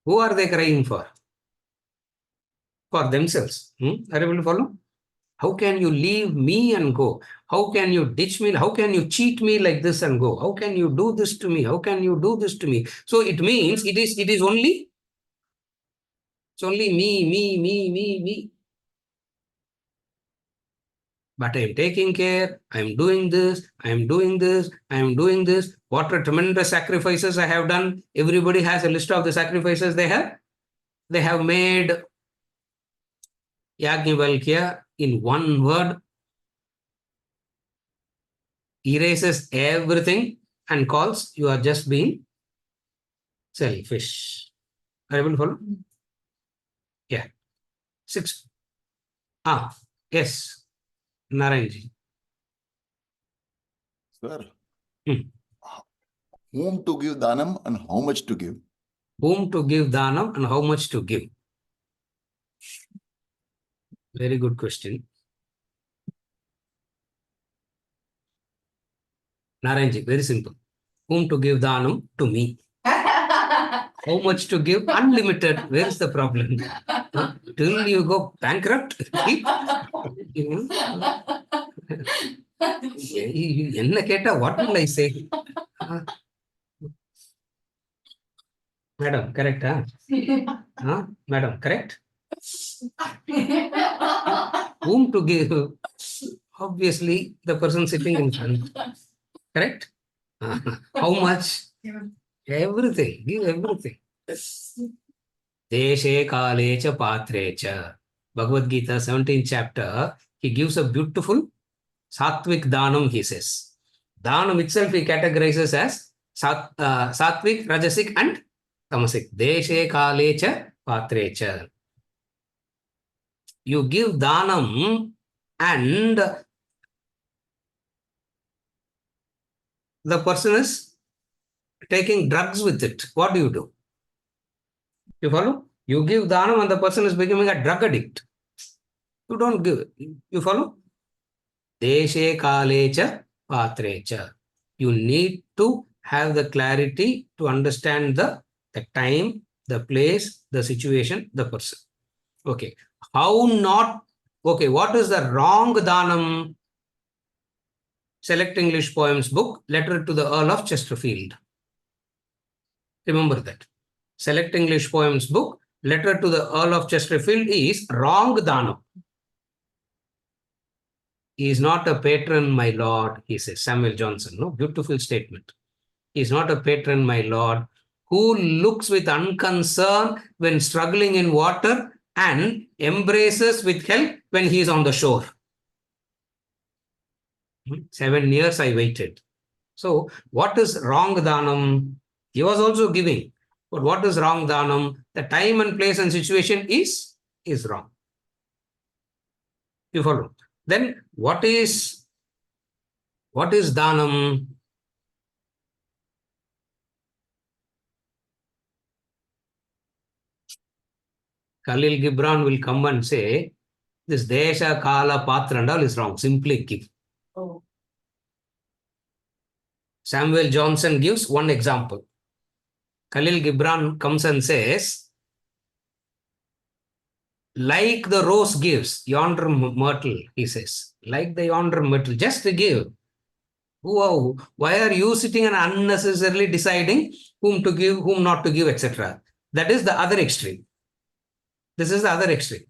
Who are they crying for? For themselves. Are you able to follow? How can you leave me and go? How can you ditch me? How can you cheat me like this and go? How can you do this to me? How can you do this to me? So it means it's only me. But I'm taking care, I'm doing this, I'm doing this, I'm doing this. What a tremendous sacrifices I have done. Everybody has a list of the sacrifices they have. They have made. Yajnavalkya, in one word, erases everything and calls, you are just being selfish. Are you able to follow? Yeah. 6. Yes. Narayanji. Sir, Hmm. whom to give danam and how much to give? Whom to give dhanam and how much to give? Very good question. Narayanji, very simple. Whom to give dhanam? To me. How much to give? Unlimited. Where is the problem? Till you go bankrupt? என்ன கேட்டா what will I say? Madam, correct? Madam, correct? Whom to give? Obviously, the person sitting in front. Correct? How much? Everything. Give everything. Deshe kale cha patre cha. Bhagavad Gita, 17th chapter, he gives a beautiful Sattvic Dhanam, he says. Dhanam itself he categorizes as Sattvic, Rajasic and Tamasic. Deshe kale cha patre cha. You give Dhanam and the person is taking drugs with it. What do you do? You follow? You give Dhanam and the person is becoming a drug addict. You don't give. You follow? Deshe kale cha patre cha. You need to have the clarity to understand the time, the place, the situation, the person. Okay. How not? Okay. What is the wrong dhanam? Select English Poems book, Letter to the Earl of Chesterfield. Remember that. Select English Poems book, Letter to the Earl of Chesterfield is wrong dhanam. He is not a patron, my lord, he says. Samuel Johnson, no? Beautiful statement. He is not a patron, my lord, who looks with unconcern when struggling in water and embraces with help when he is on the shore. 7 years I waited. So, what is wrong dhanam? He was also giving. But what is wrong dhanam? The time and place and situation is wrong. You follow? Then what is dhanam? Khalil Gibran will come and say, This Desha, Kala, Patra and all is wrong. Simply give. Oh. Samuel Johnson gives one example. Khalil Gibran comes and says, like the rose gives, yonder myrtle, he says, like the yonder myrtle, just to give. Wow, why are you sitting and unnecessarily deciding whom to give, whom not to give, etc.? That is the other extreme. This is the other extreme.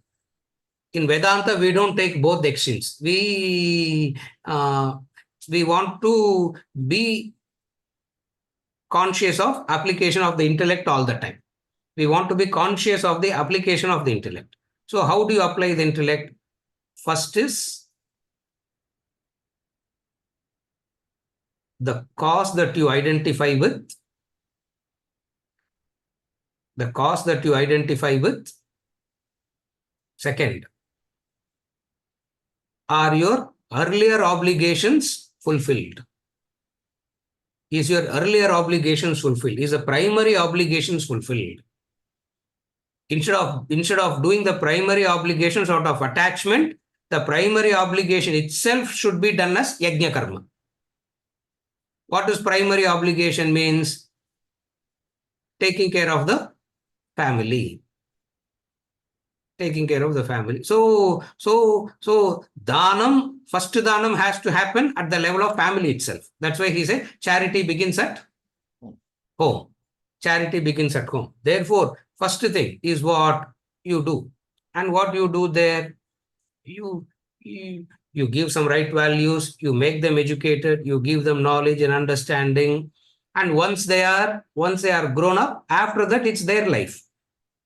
In Vedanta, we don't take both the extremes. We want to be conscious of application of the intellect all the time. We want to be conscious of the application of the intellect. So how do you apply the intellect? First is the cause that you identify with. The cause that you identify with. Second, are your earlier obligations fulfilled? Is your earlier obligations fulfilled? Is the primary obligations fulfilled? Instead of doing the primary obligations out of attachment, the primary obligation itself should be done as yajna karma. What does primary obligation means? Taking care of the family. Taking care of the family. So Dhanam, first Dhanam has to happen at the level of family itself. That's why he said charity begins at home. Charity begins at home. Therefore, first thing is what you do. And what you do there, you give some right values, you make them educated, you give them knowledge and understanding. And once they are grown up, after that, it's their life.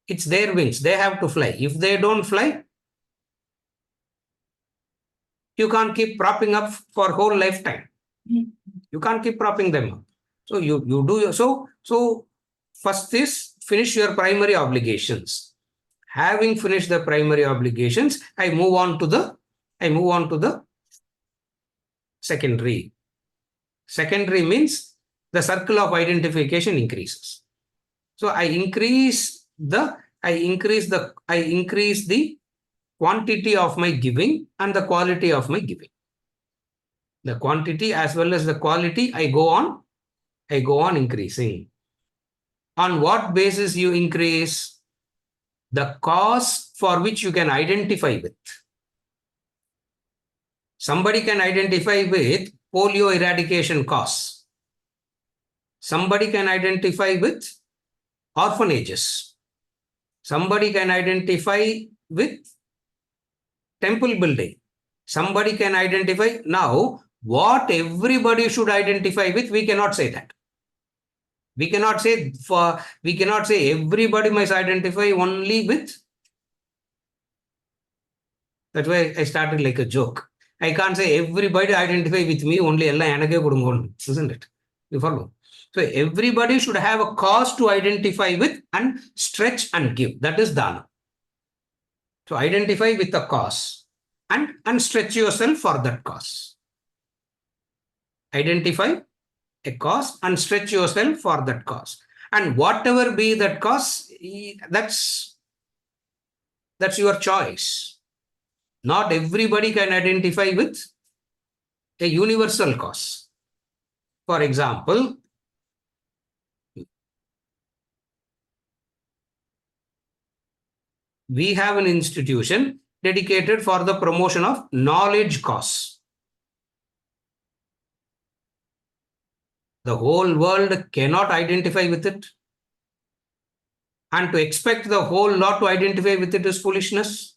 It's their wings. They have to fly. If they don't fly, you can't keep propping up for whole lifetime. You can't keep propping them up. So you do so first is finish your primary obligations. Having finished the primary obligations, I move on to the secondary. Secondary means the circle of identification increases. So I increase the quantity of my giving and the quality of my giving. The quantity as well as the quality, I go on increasing. On what basis you increase? The cause for which you can identify with. Somebody can identify with polio eradication cause. Somebody can identify with orphanages. Somebody can identify with temple building. Somebody can identify. Now, what everybody should identify with, we cannot say that. We cannot say everybody must identify only with. That's why I started like a joke. I can't say everybody identify with me, only isn't it? You follow? So everybody should have a cause to identify with and stretch and give. That is dana. So identify with the cause and stretch yourself for that cause. Identify a cause and stretch yourself for that cause. And whatever be that cause, that's your choice. Not everybody can identify with a universal cause. For example, we have an institution dedicated for the promotion of knowledge cause. The whole world cannot identify with it. And to expect the whole lot to identify with it is foolishness.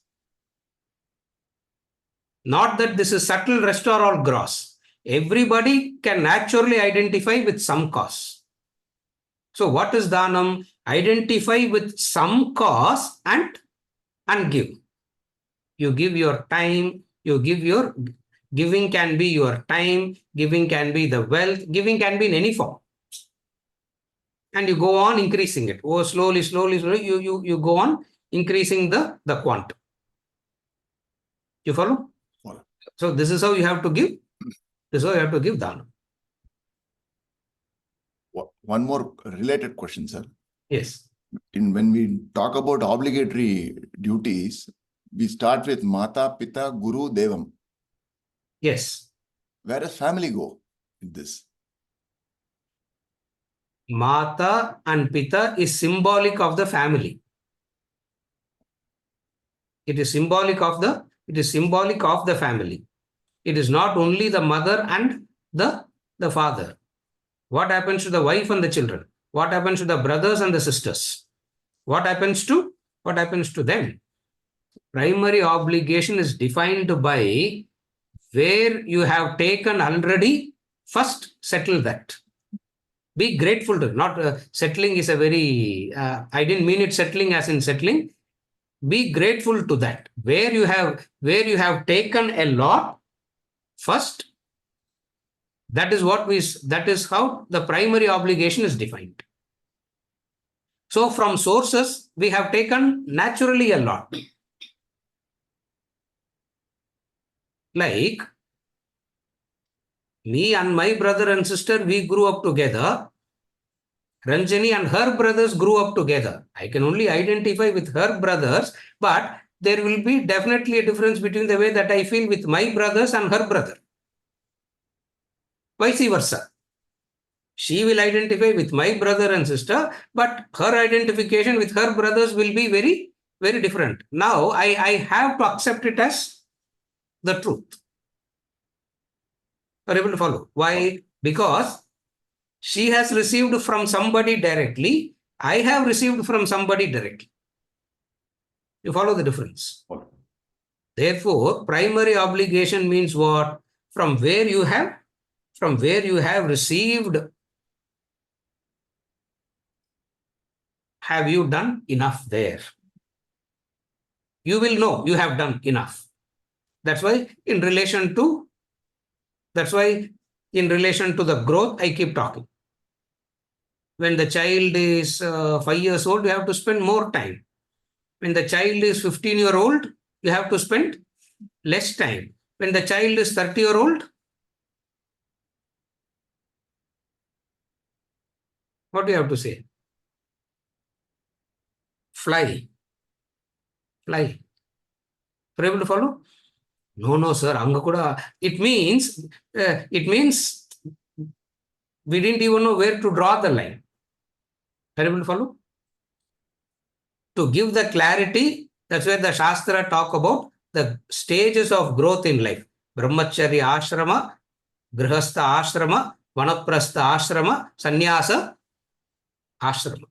Not that this is subtle, restore, or gross. Everybody can naturally identify with some cause. So what is dhanam? Identify with some cause and give. You give your time, giving can be your time, giving can be the wealth, giving can be in any form. And you go on increasing it. Oh, slowly, you go on increasing the quantum. You follow? Follow. So this is how you have to give. This is how you have to give dhanam. One more related question, sir. Yes. When we talk about obligatory duties, we start with Mata, Pita, Guru, Devam. Yes. Where does family go in this? Mata and Pita is symbolic of the family. It is symbolic of the family. It is not only the mother and the father. What happens to the wife and the children? What happens to the brothers and the sisters? What happens to them? Primary obligation is defined by where you have taken already. First, settle that. Be grateful to not settling is a very I didn't mean it settling as in settling. Be grateful to that where you have taken a lot. First, that is how the primary obligation is defined. So from sources we have taken naturally a lot. Like me and my brother and sister, we grew up together. Ranjani and her brothers grew up together. I can only identify with her brothers, but there will be definitely a difference between the way that I feel with my brothers and her brother. Vice versa. She will identify with my brother and sister, but her identification with her brothers will be very, very different. Now, I have to accept it as the truth. Are able to follow? Why? Because she has received from somebody directly. I have received from somebody directly. You follow the difference? Okay. Therefore, primary obligation means what? From where you have received, have you done enough there? You will know you have done enough. That's why in relation to the growth, I keep talking. When the child is 5 years old, you have to spend more time. When the child is 15-year-old, you have to spend less time. When the child is 30-year-old, what do you have to say? Fly. You're able to follow? No, sir. It means we didn't even know where to draw the line. Are you able to follow? To give the clarity, that's where the Shastra talk about the stages of growth in life. Brahmacharya ashrama, grihastha ashrama, vanaprastha ashrama, sannyasa ashrama.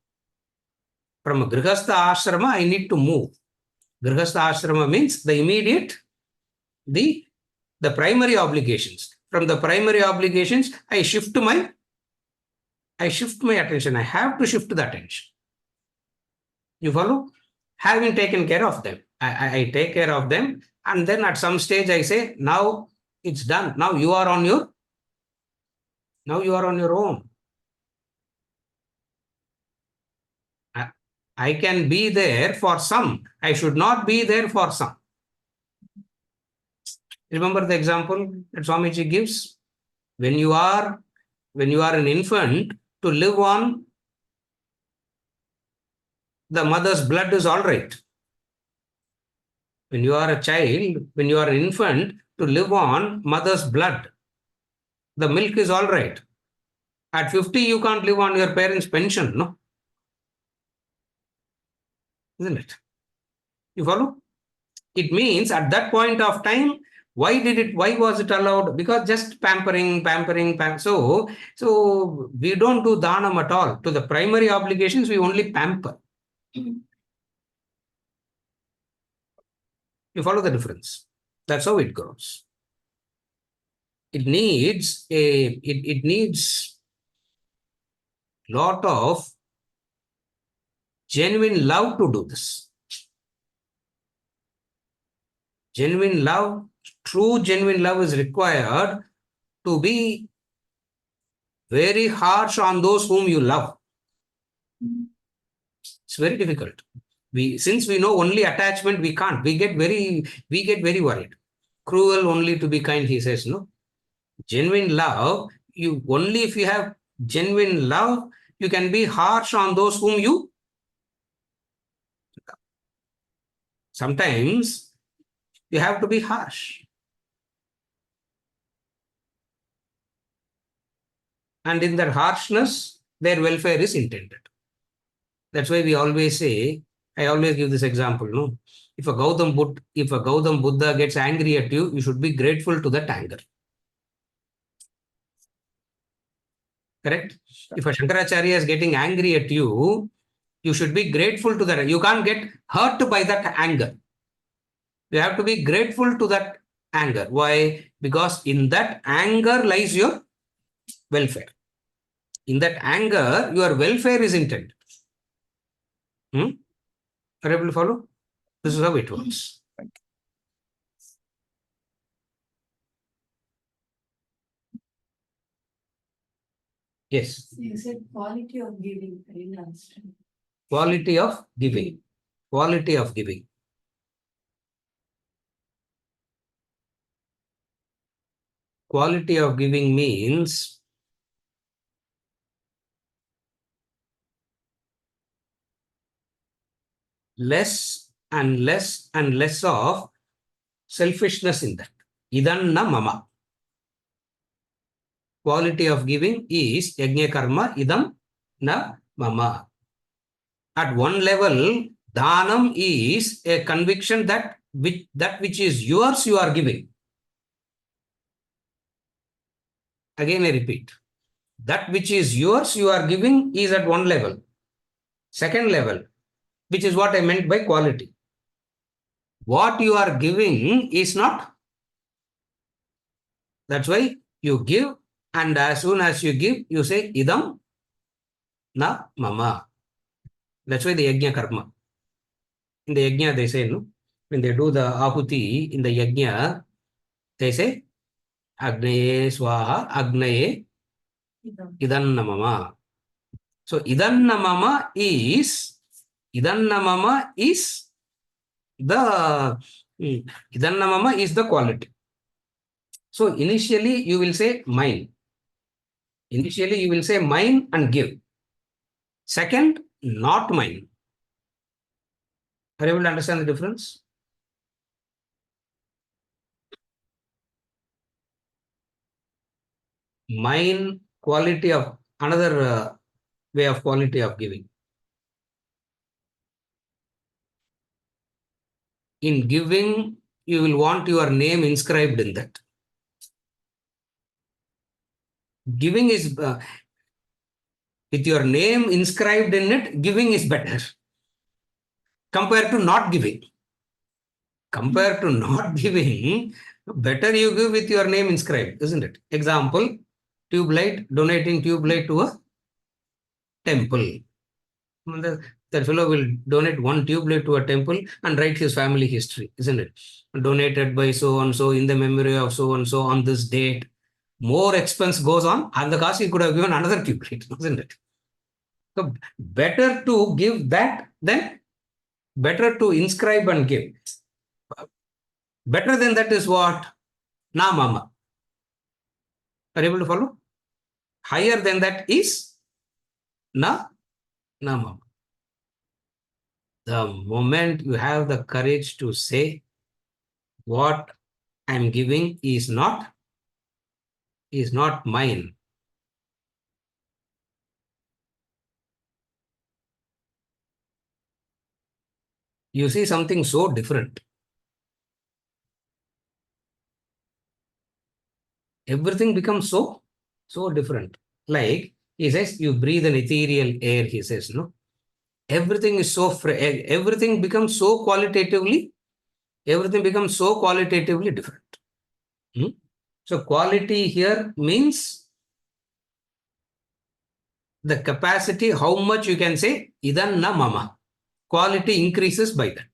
From grihastha ashrama, I need to move. Grihastha ashrama means the immediate, the primary obligations. From the primary obligations, I shift my attention. I have to shift the attention. You follow? Having taken care of them, I take care of them, and then at some stage I say, now it's done. Now you are on your own. I can be there for some. I should not be there for some. Remember the example that Swamiji gives? When you are an infant, to live on the mother's blood is all right. When you are a child, when you are an infant, to live on mother's blood, the milk is all right. At 50, you can't live on your parents' pension, no? Isn't it? You follow? It means at that point of time, why was it allowed? Because just pampering. So we don't do dhanam at all. To the primary obligations, we only pamper. You follow the difference? That's how it goes. It needs lot of genuine love to do this. Genuine love, true genuine love is required to be very harsh on those whom you love. It's very difficult. Since we know only attachment, we can't. We get very worried. Cruel only to be kind, he says, no. Genuine love, if you have genuine love, you can be harsh on those whom you. Sometimes you have to be harsh. And in that harshness, their welfare is intended. That's why we always say, I always give this example, no? If a Gautam Buddha gets angry at you, you should be grateful to that anger. Correct? If a Shankaracharya is getting angry at you, you should be grateful to that. You can't get hurt by that anger. You have to be grateful to that anger. Why? Because in that anger lies your welfare. In that anger, your welfare is intended. Are you able to follow? This is how it works. Yes. You said quality of giving. I didn't understand. Quality of giving. Quality of giving. Quality of giving means less and less and less of selfishness in that. Idanna mama. Quality of giving is yajna karma idam na mama. At one level, dhanam is a conviction that which is yours you are giving. Again, I repeat. That which is yours you are giving is at one level. Second level, which is what I meant by quality. What you are giving is not. That's why you give, and as soon as you give, you say idam na mama. That's why the yajna karma. In the yajna, they say, no, when they do the ahuti in the yajna, they say agnaye swaha, agnaye idanna mama. So idanna mama is the idanna mama is the quality. So initially you will say mine. Initially you will say mine and give. Second, not mine. Are you able to understand the difference? Mine quality of another way of quality of giving. In giving, you will want your name inscribed in that. Giving is with your name inscribed in it, giving is better compared to not giving. Compared to not giving, better you give with your name inscribed, isn't it? Example, tube light, donating tube light to a temple. That fellow will donate one tube light to a temple and write his family history, isn't it? Donated by so and so in the memory of so and so on this date. More expense goes on, and the cost he could have given another tube light, isn't it? So better to give that than better to inscribe and give. Better than that is what? Na mama. Are you able to follow? Higher than that is na mama. The moment you have the courage to say what I'm giving is not mine. You see something so different. Everything becomes so different. Like he says, you breathe an ethereal air, he says, no? Everything is so everything becomes so qualitatively different. So quality here means the capacity, how much you can say, idan na mama. Quality increases by that.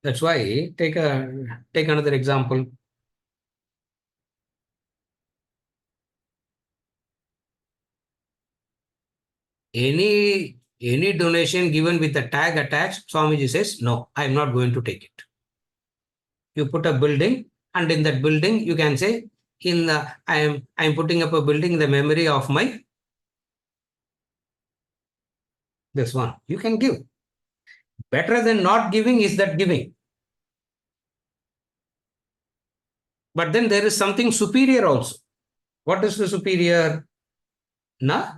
That's why, take another example. Any donation given with a tag attached, Swamiji says, no, I am not going to take it. You put a building, and in that building, you can say, I am putting up a building in the memory of my this one. You can give. Better than not giving is that giving. But then there is something superior also. What is the superior? Na,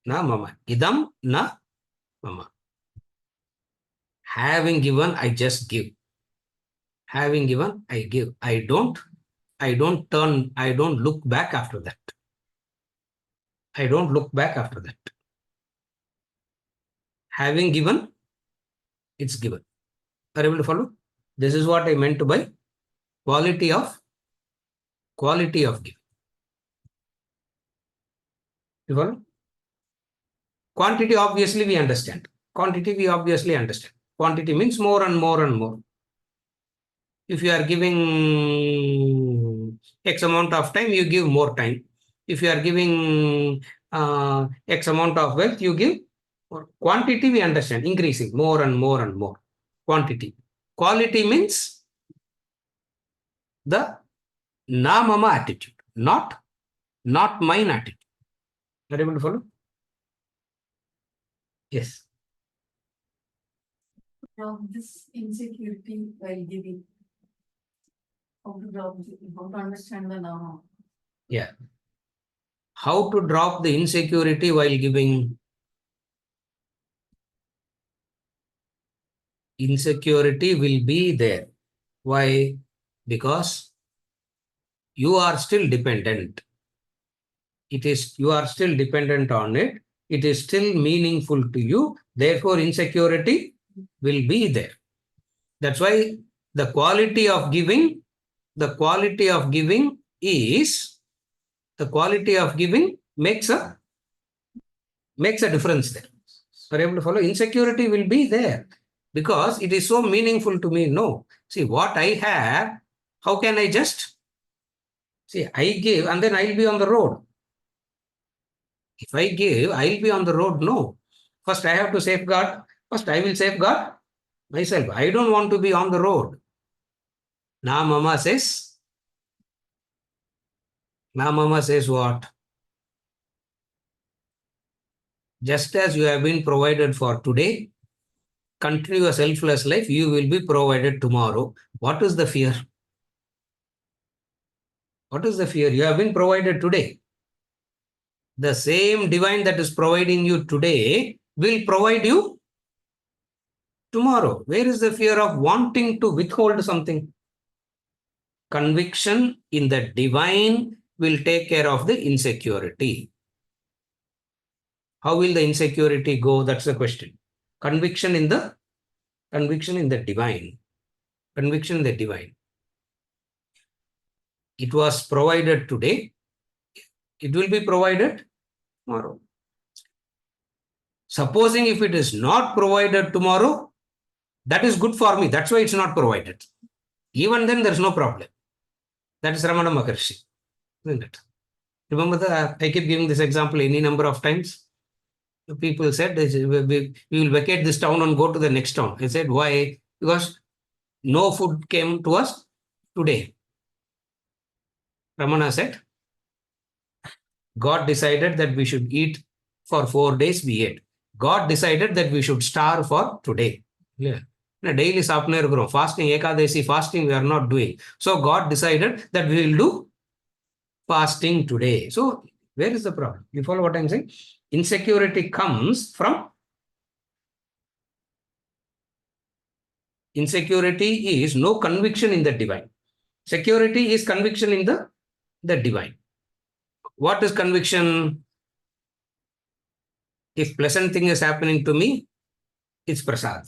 na mama. Idam, na mama. Having given, I just give. Having given, I give. I don't look back after that. I don't look back after that. Having given, it's given. Are you able to follow? This is what I meant by quality of giving. You follow? Quantity, obviously, we understand. Quantity, we obviously understand. Quantity means more and more and more. If you are giving X amount of time, you give more time. If you are giving X amount of wealth, you give more. Quantity, we understand, increasing more and more and more. Quantity. Quality means the na mama attitude, not mine attitude. Are you able to follow? Yes. From this insecurity while giving. How to understand the now. Yeah. How to drop the insecurity while giving? Insecurity will be there. Why? Because you are still dependent. You are still dependent on it. It is still meaningful to you. Therefore, insecurity will be there. That's why the quality of giving makes a difference there. Are you able to follow? Insecurity will be there because it is so meaningful to me. No. See, what I have, how can I just see? I give and then I'll be on the road. If I give, I'll be on the road. No. First, I have to safeguard. First, I will safeguard myself. I don't want to be on the road. Now, Mama says what? Just as you have been provided for today, continue a selfless life, you will be provided tomorrow. What is the fear? What is the fear? You have been provided today. The same divine that is providing you today will provide you tomorrow. Where is the fear of wanting to withhold something? Conviction in the divine will take care of the insecurity. How will the insecurity go? That's the question. Conviction in the divine. Conviction in the divine. It was provided today. It will be provided tomorrow. Supposing if it is not provided tomorrow, that is good for me. That's why it's not provided. Even then, there's no problem. That is Ramana Maharshi, isn't it? Remember I keep giving this example any number of times. People said, we will vacate this town and go to the next town. I said, why? Because no food came to us today. Ramana said, God decided that we should eat for 4 days, we ate. God decided that we should starve for today. Yeah. Daily fasting, Ekadasi fasting, we are not doing. So God decided that we will do fasting today. So where is the problem? You follow what I'm saying? Insecurity comes from insecurity is no conviction in the divine. Security is conviction in the divine. What is conviction? If pleasant thing is happening to me, it's prasad.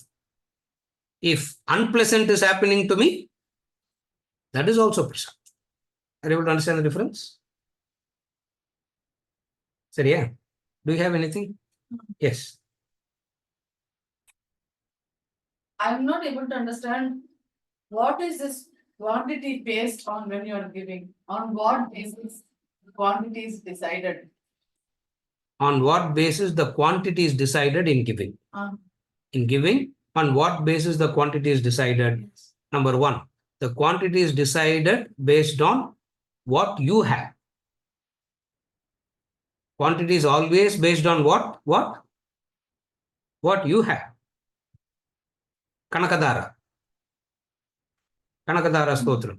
If unpleasant is happening to me, that is also prasad. Are you able to understand the difference? Sir, yeah. Do you have anything? Yes. I'm not able to understand what is this quantity based on when you are giving. On what basis quantity is decided? On what basis the quantity is decided in giving? In giving, on what basis the quantity is decided? Yes. Number one, the quantity is decided based on what you have. Quantity is always based on what you have. Kanakadara. Kanakadara Stotram.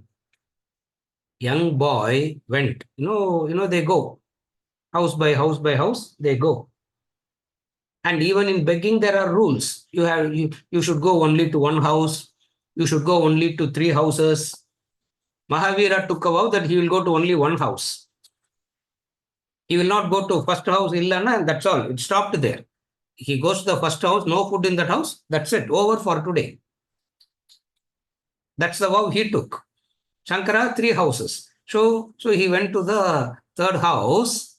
Young boy went, they go. House by house by house, they go. And even in begging, there are rules. You should go only to one house. You should go only to 3 houses. Mahavira took a vow that he will go to only one house. He will not go to first house, Illana, and that's all. It stopped there. He goes to the first house, no food in that house. That's it. Over for today. That's the vow he took. Shankara, 3 houses. So he went to the 3rd house.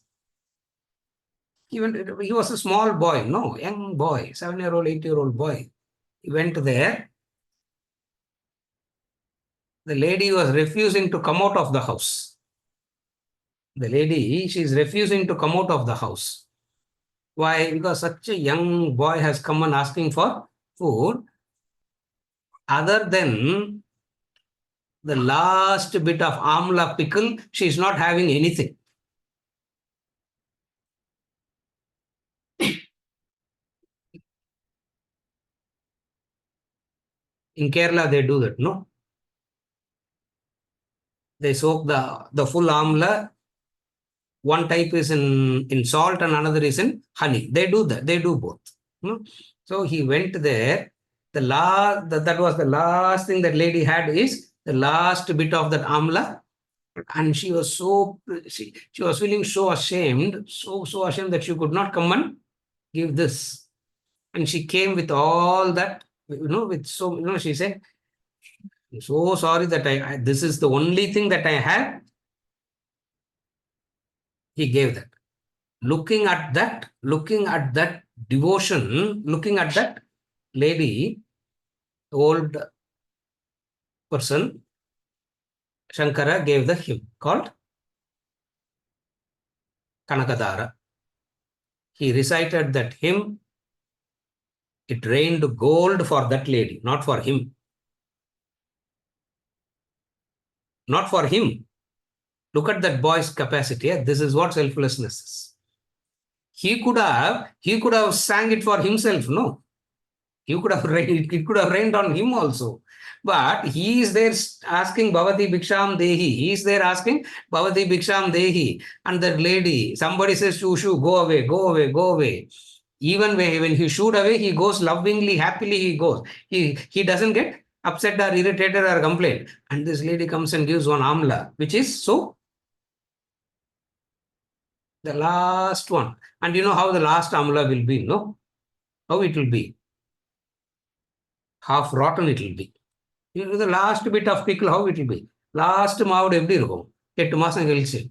He was a small boy, no, young boy, 7-year-old, 8-year-old boy. He went there. The lady was refusing to come out of the house. The lady, she is refusing to come out of the house. Why? Because such a young boy has come and asking for food. Other than the last bit of amla pickle, she is not having anything. In Kerala, they do that, no? They soak the full amla. One type is in salt and another is in honey. They do that. They do both. So he went there. That was the last thing that lady had is the last bit of that amla. And she was she was feeling so ashamed, so ashamed that she could not come and give this. And she came with all that, with so, she said, I'm so sorry that this is the only thing that I have. He gave that. Looking at that devotion, looking at that lady, old person, Shankara gave the hymn called Kanakadara. He recited that hymn. It rained gold for that lady, not for him. Not for him. Look at that boy's capacity. This is what selflessness is. He could have sang it for himself. No. It could have rained on him also. But he is there asking Bhavati Bhiksham Dehi. He is there asking Bhavati Bhiksham Dehi. And that lady, somebody says, Shushu, go away, go away, go away. Even when he shoot away, he goes lovingly, happily he goes. He doesn't get upset or irritated or complain. And this lady comes and gives one amla, which is so the last one. And you know how the last amla will be, no? How it will be? Half rotten it will be. The last bit of pickle, how it will be? Last maud every room. 8 masam kalichu.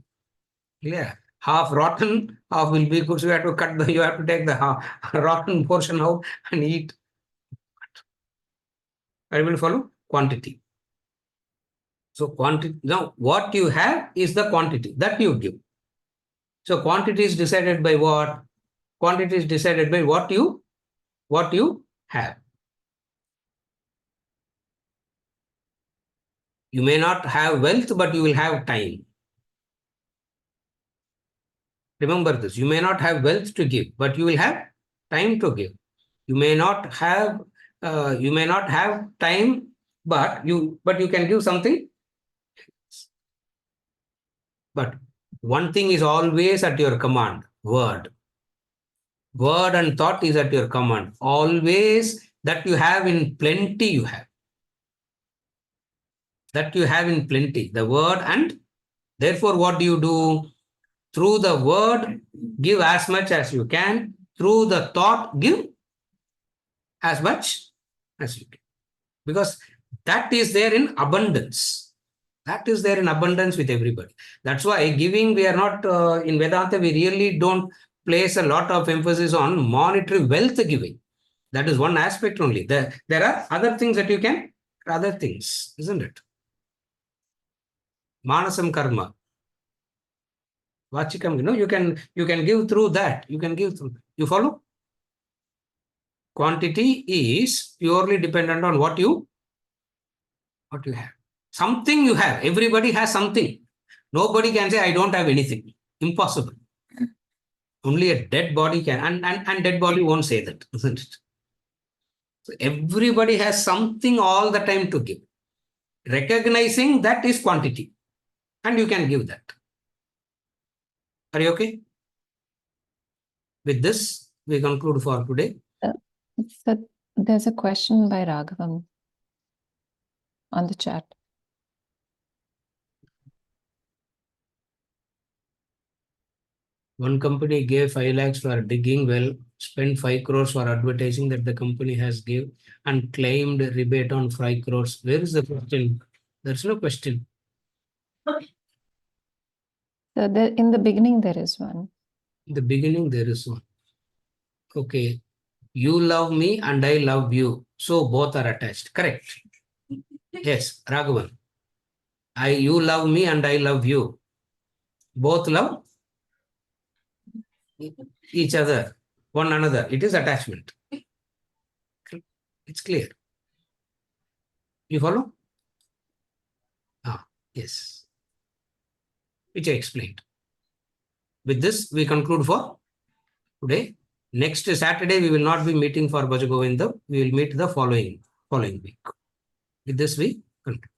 Yeah. Half rotten, half will be good. So you have to take the rotten portion out and eat. I will follow quantity. So quantity. Now, what you have is the quantity that you give. So quantity is decided by what? Quantity is decided by what you have. You may not have wealth, but you will have time. Remember this. You may not have wealth to give, but you will have time to give. You may not have time, but you can give something. But one thing is always at your command: word. Word and thought is at your command. Always that you have in plenty. You have that you have in plenty. The word, and therefore, what do you do? Through the word, give as much as you can. Through the thought, give as much as you can. Because that is there in abundance. That is there in abundance with everybody. That's why giving, we are not, in Vedanta, we really don't place a lot of emphasis on monetary wealth giving. That is one aspect only. There are other things that you can, other things, isn't it? Manasam karma. Vachikam, you can give through that. You can give through. You follow? Quantity is purely dependent on what you have. Something you have. Everybody has something. Nobody can say, I don't have anything. Impossible. Only a dead body can. And dead body won't say that, isn't it? So everybody has something all the time to give. Recognizing that is quantity, and you can give that. Are you okay? With this, we conclude for today. So there's a question by Raghavam on the chat. One company gave 5 lakhs for digging well, spent 5 crores for advertising that the company has gave, and claimed rebate on 5 crores. Where is the question? There's no question. So in the beginning, there is one. In the beginning, there is one. Okay. You love me and I love you. So both are attached. Correct. Yes, Raghavan. You love me and I love you. Both love each other, one another. It is attachment. It's clear. You follow? Yes. Which I explained. With this, we conclude for today. Next Saturday, we will not be meeting for Bhaja Govindam. We will meet the following week. With this, we conclude.